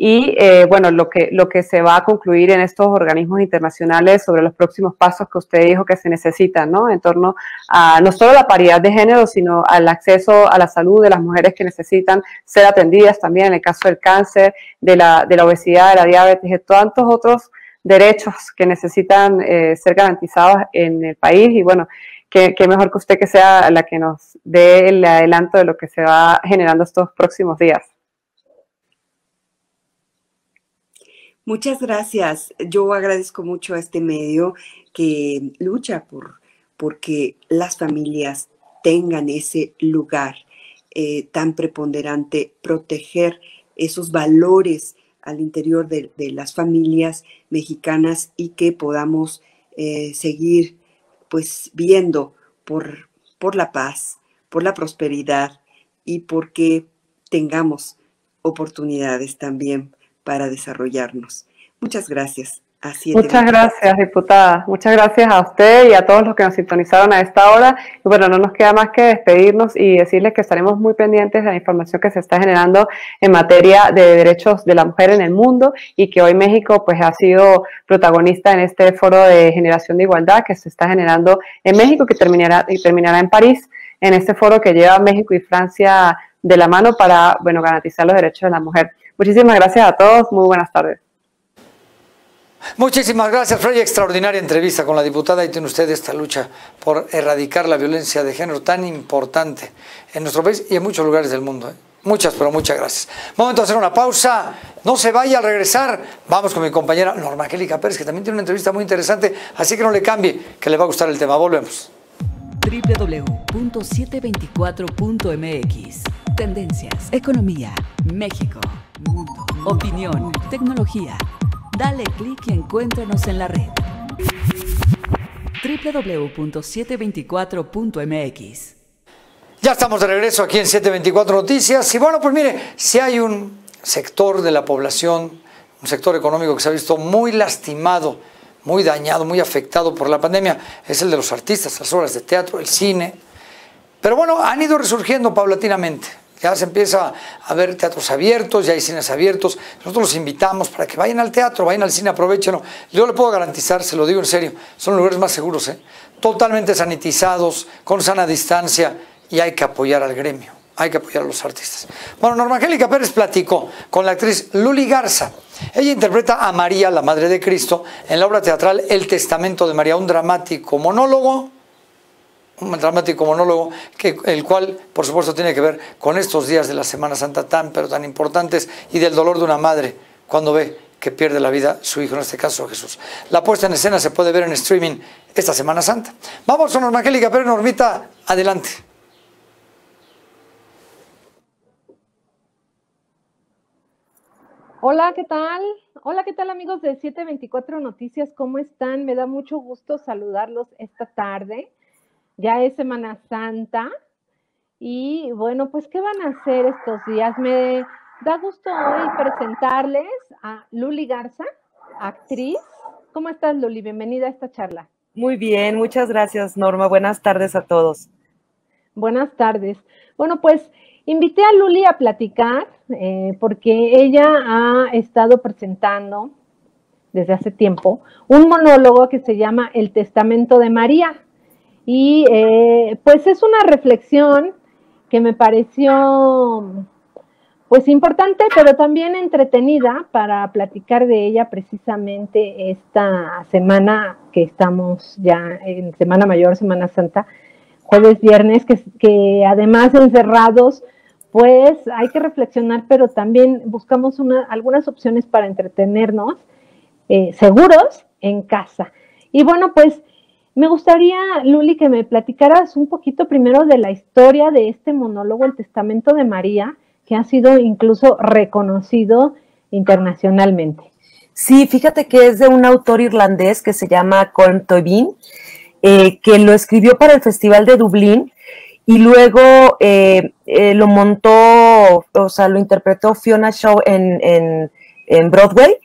Y bueno, lo que se va a concluir en estos organismos internacionales sobre los próximos pasos que usted dijo que se necesitan, ¿no? En torno a no solo la paridad de género, sino al acceso a la salud de las mujeres que necesitan ser atendidas también en el caso del cáncer, de la obesidad, de la diabetes, de tantos otros derechos que necesitan ser garantizados en el país. Y bueno, qué mejor que usted que sea la que nos dé el adelanto de lo que se va generando estos próximos días. Muchas gracias. Yo agradezco mucho a este medio que lucha porque las familias tengan ese lugar tan preponderante, proteger esos valores al interior de las familias mexicanas, y que podamos seguir pues viendo por la paz, por la prosperidad, y porque tengamos oportunidades también para desarrollarnos. Muchas gracias. Muchas gracias, diputada. Muchas gracias a usted y a todos los que nos sintonizaron a esta hora. Y bueno, no nos queda más que despedirnos y decirles que estaremos muy pendientes de la información que se está generando en materia de derechos de la mujer en el mundo, y que hoy México pues ha sido protagonista en este foro de generación de igualdad que se está generando en México, que terminará en París, en este foro que lleva México y Francia de la mano para, bueno, garantizar los derechos de la mujer. Muchísimas gracias a todos, muy buenas tardes. Muchísimas gracias, Frey. Extraordinaria entrevista con la diputada, y tiene usted esta lucha por erradicar la violencia de género tan importante en nuestro país y en muchos lugares del mundo. Muchas, pero muchas gracias. Momento de hacer una pausa. No se vaya. Al regresar vamos con mi compañera Norma Angélica Pérez, que también tiene una entrevista muy interesante, así que no le cambie, que le va a gustar el tema. Volvemos. www.724.mx. Tendencias, economía, México, mundo, opinión, tecnología. Dale clic y encuéntranos en la red. www.724.mx. Ya estamos de regreso aquí en 724 Noticias. Y bueno, pues mire, si hay un sector de la población, un sector económico que se ha visto muy lastimado muy dañado, muy afectado por la pandemia, es el de los artistas, las obras de teatro, el cine. Pero bueno, han ido resurgiendo paulatinamente. Ya se empieza a ver teatros abiertos, ya hay cines abiertos. Nosotros los invitamos para que vayan al teatro, vayan al cine, aprovechenlo. Yo le puedo garantizar, se lo digo en serio, son los lugares más seguros, totalmente sanitizados, con sana distancia, y hay que apoyar al gremio, hay que apoyar a los artistas. Bueno, Norma Angélica Pérez platicó con la actriz Luli Garza. Ella interpreta a María, la Madre de Cristo, en la obra teatral El Testamento de María, un dramático monólogo, el cual, por supuesto, tiene que ver con estos días de la Semana Santa pero tan importantes, y del dolor de una madre cuando ve que pierde la vida su hijo, en este caso Jesús. La puesta en escena se puede ver en streaming esta Semana Santa. Vamos con Norma Angélica Pérez. Normita, adelante. Hola, ¿qué tal? Hola, ¿qué tal, amigos de 724 Noticias? ¿Cómo están? Me da mucho gusto saludarlos esta tarde. Ya es Semana Santa y bueno, pues ¿qué van a hacer estos días? Me da gusto hoy presentarles a Luli Garza, actriz. ¿Cómo estás, Luli? Bienvenida a esta charla. Muy bien, muchas gracias, Norma. Buenas tardes a todos. Buenas tardes. Bueno, pues invité a Luli a platicar porque ella ha estado presentando desde hace tiempo un monólogo que se llama El Testamento de María. Y pues es una reflexión que me pareció pues importante, pero también entretenida para platicar de ella precisamente esta semana que estamos ya en Semana Mayor, Semana Santa, jueves, viernes, que además encerrados, pues hay que reflexionar, pero también buscamos algunas opciones para entretenernos seguros en casa. Y bueno, pues me gustaría, Luli, que me platicaras un poquito primero de la historia de este monólogo, El Testamento de María, que ha sido incluso reconocido internacionalmente. Sí, fíjate que es de un autor irlandés que se llama Colm Tóibín, que lo escribió para el Festival de Dublín y luego lo montó, o sea, lo interpretó Fiona Shaw en Broadway.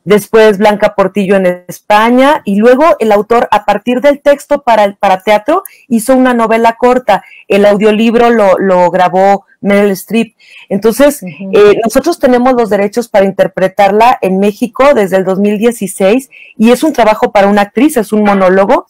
Después Blanca Portillo en España, y luego el autor, a partir del texto para teatro, hizo una novela corta. El audiolibro lo grabó Meryl Streep. Entonces, nosotros tenemos los derechos para interpretarla en México desde el 2016, y es un trabajo para una actriz, es un monólogo,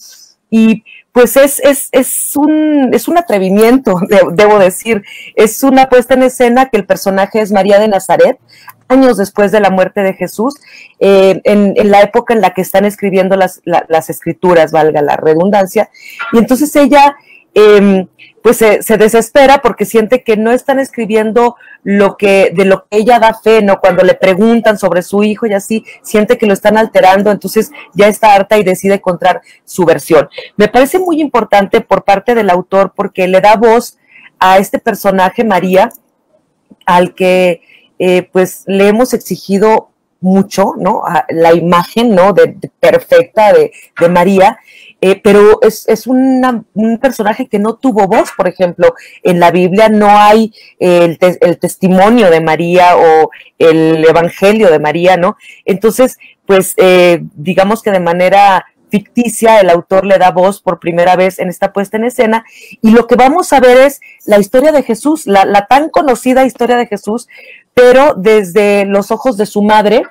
y pues es un atrevimiento, debo decir. Es una puesta en escena que el personaje es María de Nazaret, años después de la muerte de Jesús, en la época en la que están escribiendo las escrituras, valga la redundancia, y entonces ella pues se desespera porque siente que no están escribiendo de lo que ella da fe, ¿no? Cuando le preguntan sobre su hijo y así, siente que lo están alterando, entonces ya está harta y decide encontrar su versión. Me parece muy importante por parte del autor porque le da voz a este personaje, María, al que pues le hemos exigido mucho, ¿no? A la imagen, ¿no? Perfecta de María, pero es un personaje que no tuvo voz. Por ejemplo, en la Biblia no hay el testimonio de María o el evangelio de María, ¿no? Entonces, pues digamos que de manera ficticia el autor le da voz por primera vez en esta puesta en escena, y lo que vamos a ver es la historia de Jesús, la tan conocida historia de Jesús, pero desde los ojos de su madre,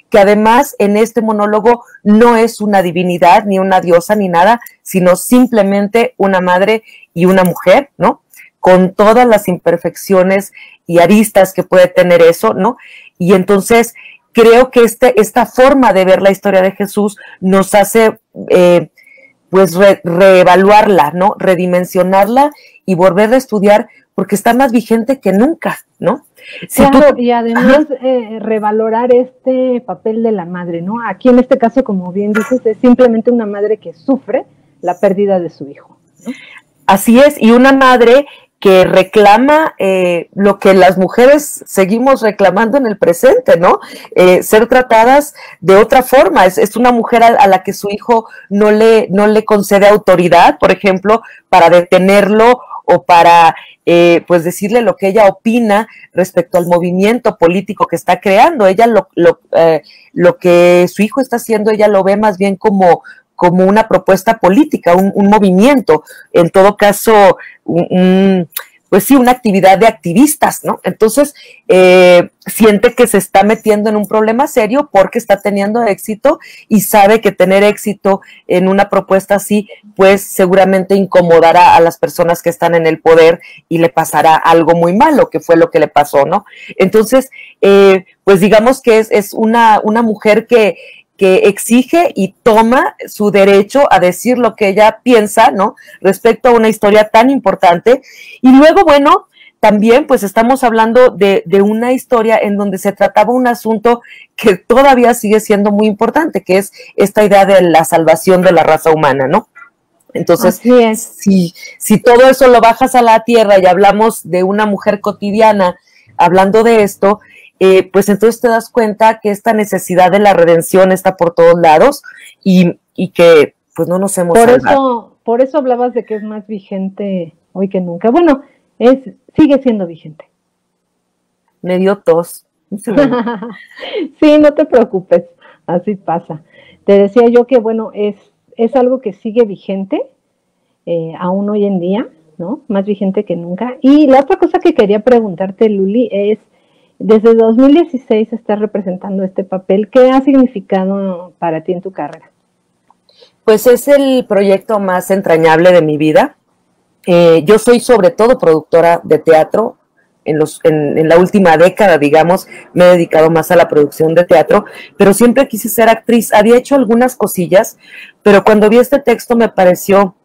que además en este monólogo no es una divinidad, ni una diosa, ni nada, sino simplemente una madre y una mujer, ¿no? Con todas las imperfecciones y aristas que puede tener eso, ¿no? Y entonces creo que esta forma de ver la historia de Jesús nos hace pues reevaluarla, ¿no? Redimensionarla y volver a estudiar, porque está más vigente que nunca, ¿no? Claro, y además revalorar este papel de la madre, ¿no? Aquí en este caso, como bien dices, es simplemente una madre que sufre la pérdida de su hijo, ¿no? Así es, y una madre que reclama lo que las mujeres seguimos reclamando en el presente, ¿no? Ser tratadas de otra forma. Es una mujer a la que su hijo no le concede autoridad, por ejemplo, para detenerlo o para pues decirle lo que ella opina respecto al movimiento político que está creando. Ella lo que su hijo está haciendo, ella lo ve más bien como una propuesta política, un movimiento, en todo caso, pues sí, una actividad de activistas, ¿no? Entonces, siente que se está metiendo en un problema serio porque está teniendo éxito y sabe que tener éxito en una propuesta así, pues seguramente incomodará a las personas que están en el poder y le pasará algo muy malo, que fue lo que le pasó, ¿no? Entonces, pues digamos que es una mujer que exige y toma su derecho a decir lo que ella piensa, ¿no? Respecto a una historia tan importante. Y luego, bueno, también pues estamos hablando de una historia en donde se trataba un asunto que todavía sigue siendo muy importante, que es esta idea de la salvación de la raza humana, ¿no? Entonces, si todo eso lo bajas a la tierra y hablamos de una mujer cotidiana hablando de esto, pues entonces te das cuenta que esta necesidad de la redención está por todos lados y que pues no nos hemos salvado. Por eso hablabas de que es más vigente hoy que nunca. Bueno, sigue siendo vigente. Me dio tos. Sí, no te preocupes, así pasa. Te decía yo que, bueno, es algo que sigue vigente aún hoy en día, ¿no? Más vigente que nunca. Y la otra cosa que quería preguntarte, Luli, es, desde 2016 estás representando este papel. ¿Qué ha significado para ti en tu carrera? Pues es el proyecto más entrañable de mi vida. Yo soy sobre todo productora de teatro. En la última década, digamos, me he dedicado más a la producción de teatro, pero siempre quise ser actriz. Había hecho algunas cosillas, pero cuando vi este texto me pareció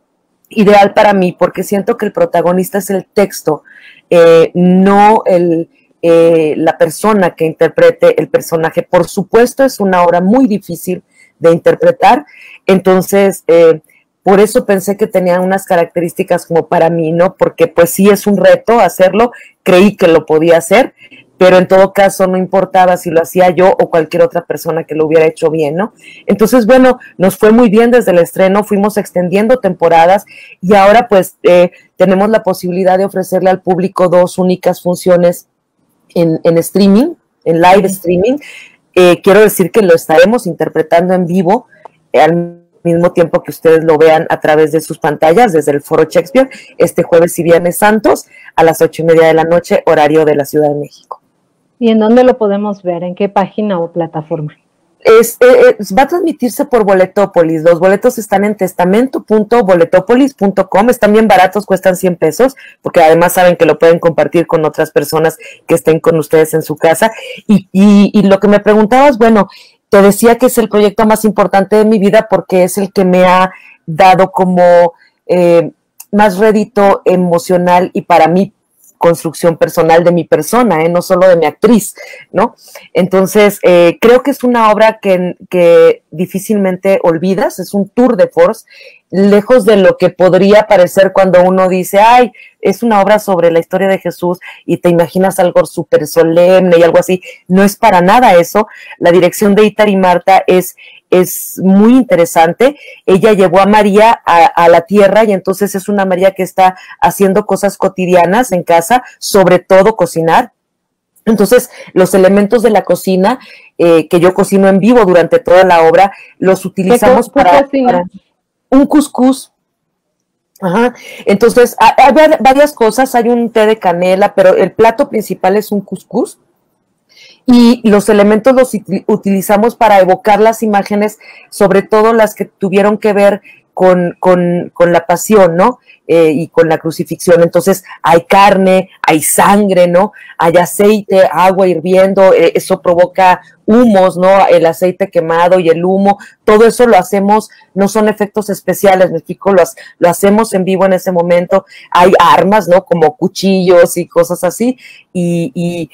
ideal para mí, porque siento que el protagonista es el texto, no la persona que interprete el personaje. Por supuesto, es una obra muy difícil de interpretar, entonces por eso pensé que tenía unas características como para mí, ¿no? Porque pues sí es un reto hacerlo, creí que lo podía hacer, pero en todo caso no importaba si lo hacía yo o cualquier otra persona que lo hubiera hecho bien, ¿no? Entonces, bueno, nos fue muy bien desde el estreno, fuimos extendiendo temporadas y ahora pues tenemos la posibilidad de ofrecerle al público 2 únicas funciones en streaming, en live streaming. Quiero decir que lo estaremos interpretando en vivo al mismo tiempo que ustedes lo vean a través de sus pantallas desde el Foro Shakespeare este jueves y viernes santos a las 8:30 de la noche, horario de la Ciudad de México. ¿Y en dónde lo podemos ver? ¿En qué página o plataforma? Va a transmitirse por Boletópolis. Los boletos están en testamento.boletopolis.com. Están bien baratos, cuestan 100 pesos, porque además saben que lo pueden compartir con otras personas que estén con ustedes en su casa. Y lo que me preguntabas, bueno, te decía que es el proyecto más importante de mi vida porque es el que me ha dado como más rédito emocional y para mí construcción personal de mi persona, no solo de mi actriz, ¿no? Entonces, creo que es una obra que difícilmente olvidas, es un tour de force, lejos de lo que podría parecer cuando uno dice, ay, es una obra sobre la historia de Jesús y te imaginas algo súper solemne y algo así. No es para nada eso. La dirección de Itar y Marta es muy interesante. Ella llevó a María a la tierra y entonces es una María que está haciendo cosas cotidianas en casa, sobre todo cocinar. Entonces, los elementos de la cocina, que yo cocino en vivo durante toda la obra, los utilizamos para un cuscús. Ajá. Entonces, hay varias cosas, hay un té de canela, pero el plato principal es un cuscús. Y los elementos los utilizamos para evocar las imágenes, sobre todo las que tuvieron que ver con la pasión, ¿no? Y con la crucifixión. Entonces, hay carne, hay sangre, ¿no? Hay aceite, agua hirviendo, eso provoca humos, ¿no? El aceite quemado y el humo, todo eso lo hacemos, no son efectos especiales, me explico, lo hacemos en vivo en ese momento. Hay armas, ¿no? Como cuchillos y cosas así, y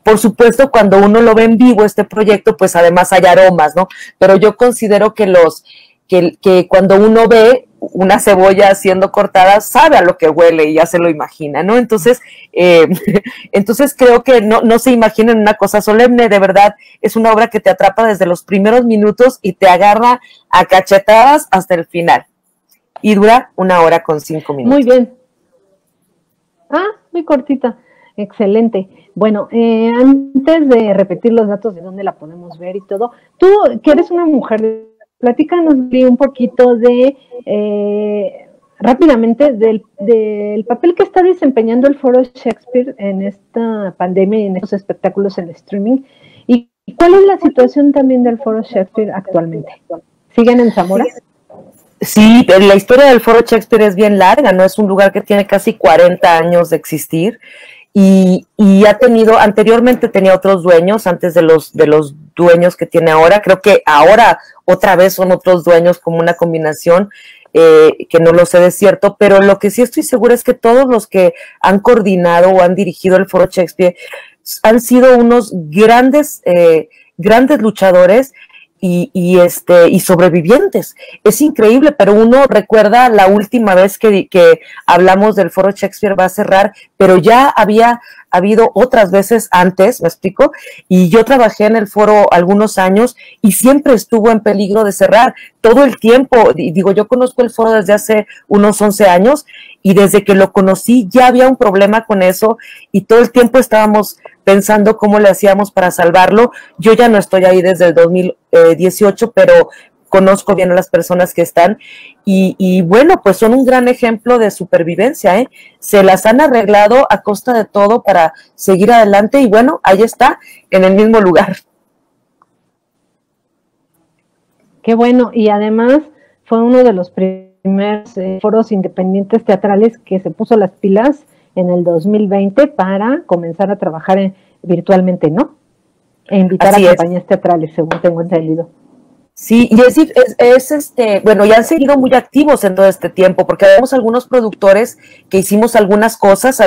por supuesto, cuando uno lo ve en vivo, este proyecto, pues además hay aromas, ¿no? Pero yo considero que que cuando uno ve una cebolla siendo cortada, sabe a lo que huele y ya se lo imagina, ¿no? Entonces, entonces creo que no se imaginen una cosa solemne, de verdad, es una obra que te atrapa desde los primeros minutos y te agarra a cachetadas hasta el final. Y dura 1 hora con 5 minutos. Muy bien. Muy cortita. Excelente. Bueno, antes de repetir los datos de dónde la podemos ver y todo, tú que eres una mujer, platícanos un poquito de, rápidamente, del papel que está desempeñando el Foro Shakespeare en esta pandemia y en estos espectáculos en streaming. ¿Y cuál es la situación también del Foro Shakespeare actualmente? ¿Siguen en Zamora? Sí, la historia del Foro Shakespeare es bien larga, ¿no? Es un lugar que tiene casi 40 años de existir y ha tenido, anteriormente tenía otros dueños, antes de los dueños que tiene ahora. Creo que ahora otra vez son otros dueños, como una combinación, que no lo sé de cierto, pero lo que sí estoy segura es que todos los que han coordinado o han dirigido el Foro Shakespeare han sido unos grandes luchadores y sobrevivientes. Es increíble, pero uno recuerda la última vez que hablamos del Foro Shakespeare va a cerrar, pero ya había habido otras veces antes, ¿me explico? Y yo trabajé en el foro algunos años y siempre estuvo en peligro de cerrar todo el tiempo. Digo, yo conozco el foro desde hace unos 11 años y desde que lo conocí ya había un problema con eso y todo el tiempo estábamos pensando cómo le hacíamos para salvarlo. Yo ya no estoy ahí desde el 2018, pero conozco bien a las personas que están y bueno, pues son un gran ejemplo de supervivencia, ¿eh? Se las han arreglado a costa de todo para seguir adelante y bueno, ahí está, en el mismo lugar. Qué bueno, y además fue uno de los primeros foros independientes teatrales que se puso las pilas en el 2020 para comenzar a trabajar virtualmente, ¿no? E invitar a compañías teatrales, según tengo entendido. Sí, y bueno, ya han seguido muy activos en todo este tiempo, porque vemos algunos productores que hicimos algunas cosas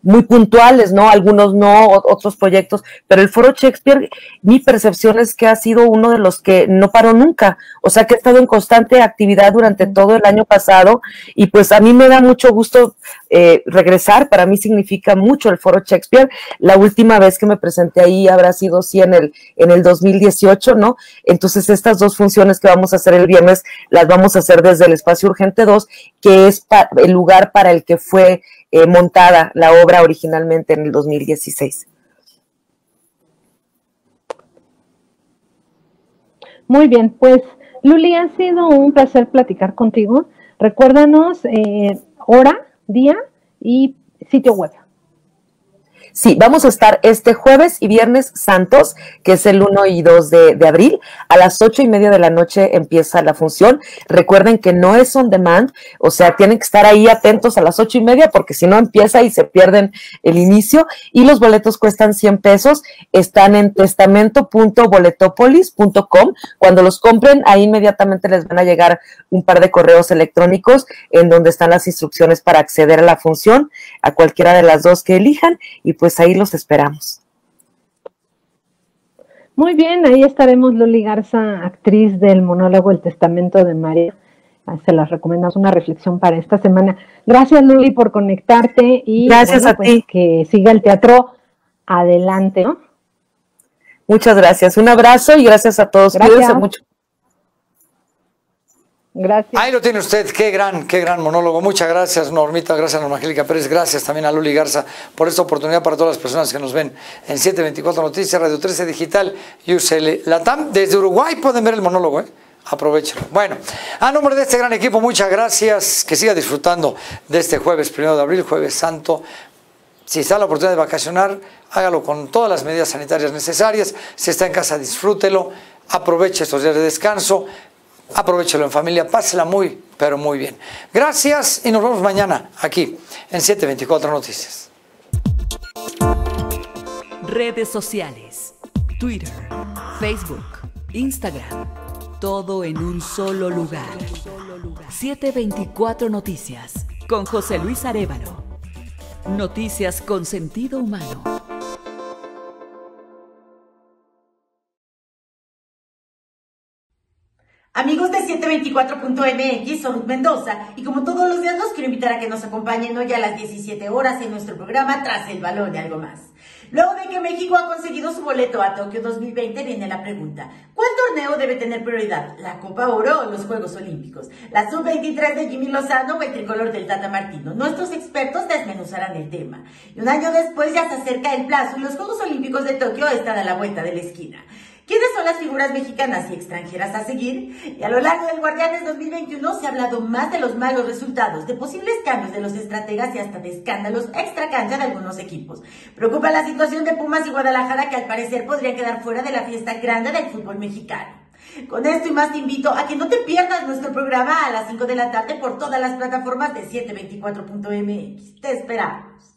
muy puntuales, ¿no? Algunos no, otros proyectos, pero el Foro Shakespeare, mi percepción es que ha sido uno de los que no paró nunca, o sea que ha estado en constante actividad durante todo el año pasado, y pues a mí me da mucho gusto regresar, para mí significa mucho el Foro Shakespeare. La última vez que me presenté ahí habrá sido sí en el 2018, ¿no? Entonces estas dos funciones que vamos a hacer el viernes las vamos a hacer desde el Espacio Urgente 2, que es el lugar para el que fue montada la obra originalmente en el 2016. Muy bien, pues Luli, ha sido un placer platicar contigo. Recuérdanos hora, día y sitio web. Sí, vamos a estar este jueves y viernes santos, que es el 1 y 2 de abril. A las 8:30 de la noche empieza la función. Recuerden que no es on demand, o sea, tienen que estar ahí atentos a las 8:30 porque si no empieza y se pierden el inicio. Y los boletos cuestan 100 pesos. Están en testamento.boletopolis.com. Cuando los compren, ahí inmediatamente les van a llegar un par de correos electrónicos en donde están las instrucciones para acceder a la función, a cualquiera de las dos que elijan, y pues ahí los esperamos. Muy bien, ahí estaremos. Luli Garza, actriz del monólogo El Testamento de María. Se las recomendamos, una reflexión para esta semana. Gracias, Luli, por conectarte y gracias a ti. Que siga el teatro adelante, ¿no? Muchas gracias. Un abrazo y gracias a todos. Gracias. Cuídense mucho. Gracias. Ahí lo tiene usted, qué gran monólogo. Muchas gracias, Normita, gracias a Norma Angélica Pérez, gracias también a Luli Garza por esta oportunidad para todas las personas que nos ven en 724 Noticias, Radio 13 Digital y UCL Latam. Desde Uruguay pueden ver el monólogo, aprovechenlo. Bueno, a nombre de este gran equipo, muchas gracias, que siga disfrutando de este jueves 1 de abril, jueves santo. Si está la oportunidad de vacacionar, hágalo con todas las medidas sanitarias necesarias. Si está en casa, disfrútelo, aproveche estos días de descanso. Aprovechelo en familia, pásela muy, pero muy bien. Gracias y nos vemos mañana aquí en 724 Noticias. Redes sociales, Twitter, Facebook, Instagram, todo en un solo lugar. 724 Noticias con José Luis Arévalo. Noticias con sentido humano. Amigos de 724.mx, soy Ruth Mendoza y como todos los días los quiero invitar a que nos acompañen hoy a las 17 horas en nuestro programa Tras el Balón y Algo Más. Luego de que México ha conseguido su boleto a Tokio 2020, viene la pregunta: ¿cuál torneo debe tener prioridad? ¿La Copa Oro o los Juegos Olímpicos? ¿La Sub-23 de Jimmy Lozano o el tricolor del Tata Martino? Nuestros expertos desmenuzarán el tema. Y un año después ya se acerca el plazo y los Juegos Olímpicos de Tokio están a la vuelta de la esquina. ¿Quiénes son las figuras mexicanas y extranjeras a seguir? Y a lo largo del Guardianes 2021 se ha hablado más de los malos resultados, de posibles cambios de los estrategas y hasta de escándalos extra cancha de algunos equipos. Preocupa la situación de Pumas y Guadalajara, que al parecer podrían quedar fuera de la fiesta grande del fútbol mexicano. Con esto y más te invito a que no te pierdas nuestro programa a las 5 de la tarde por todas las plataformas de 724.mx. Te esperamos.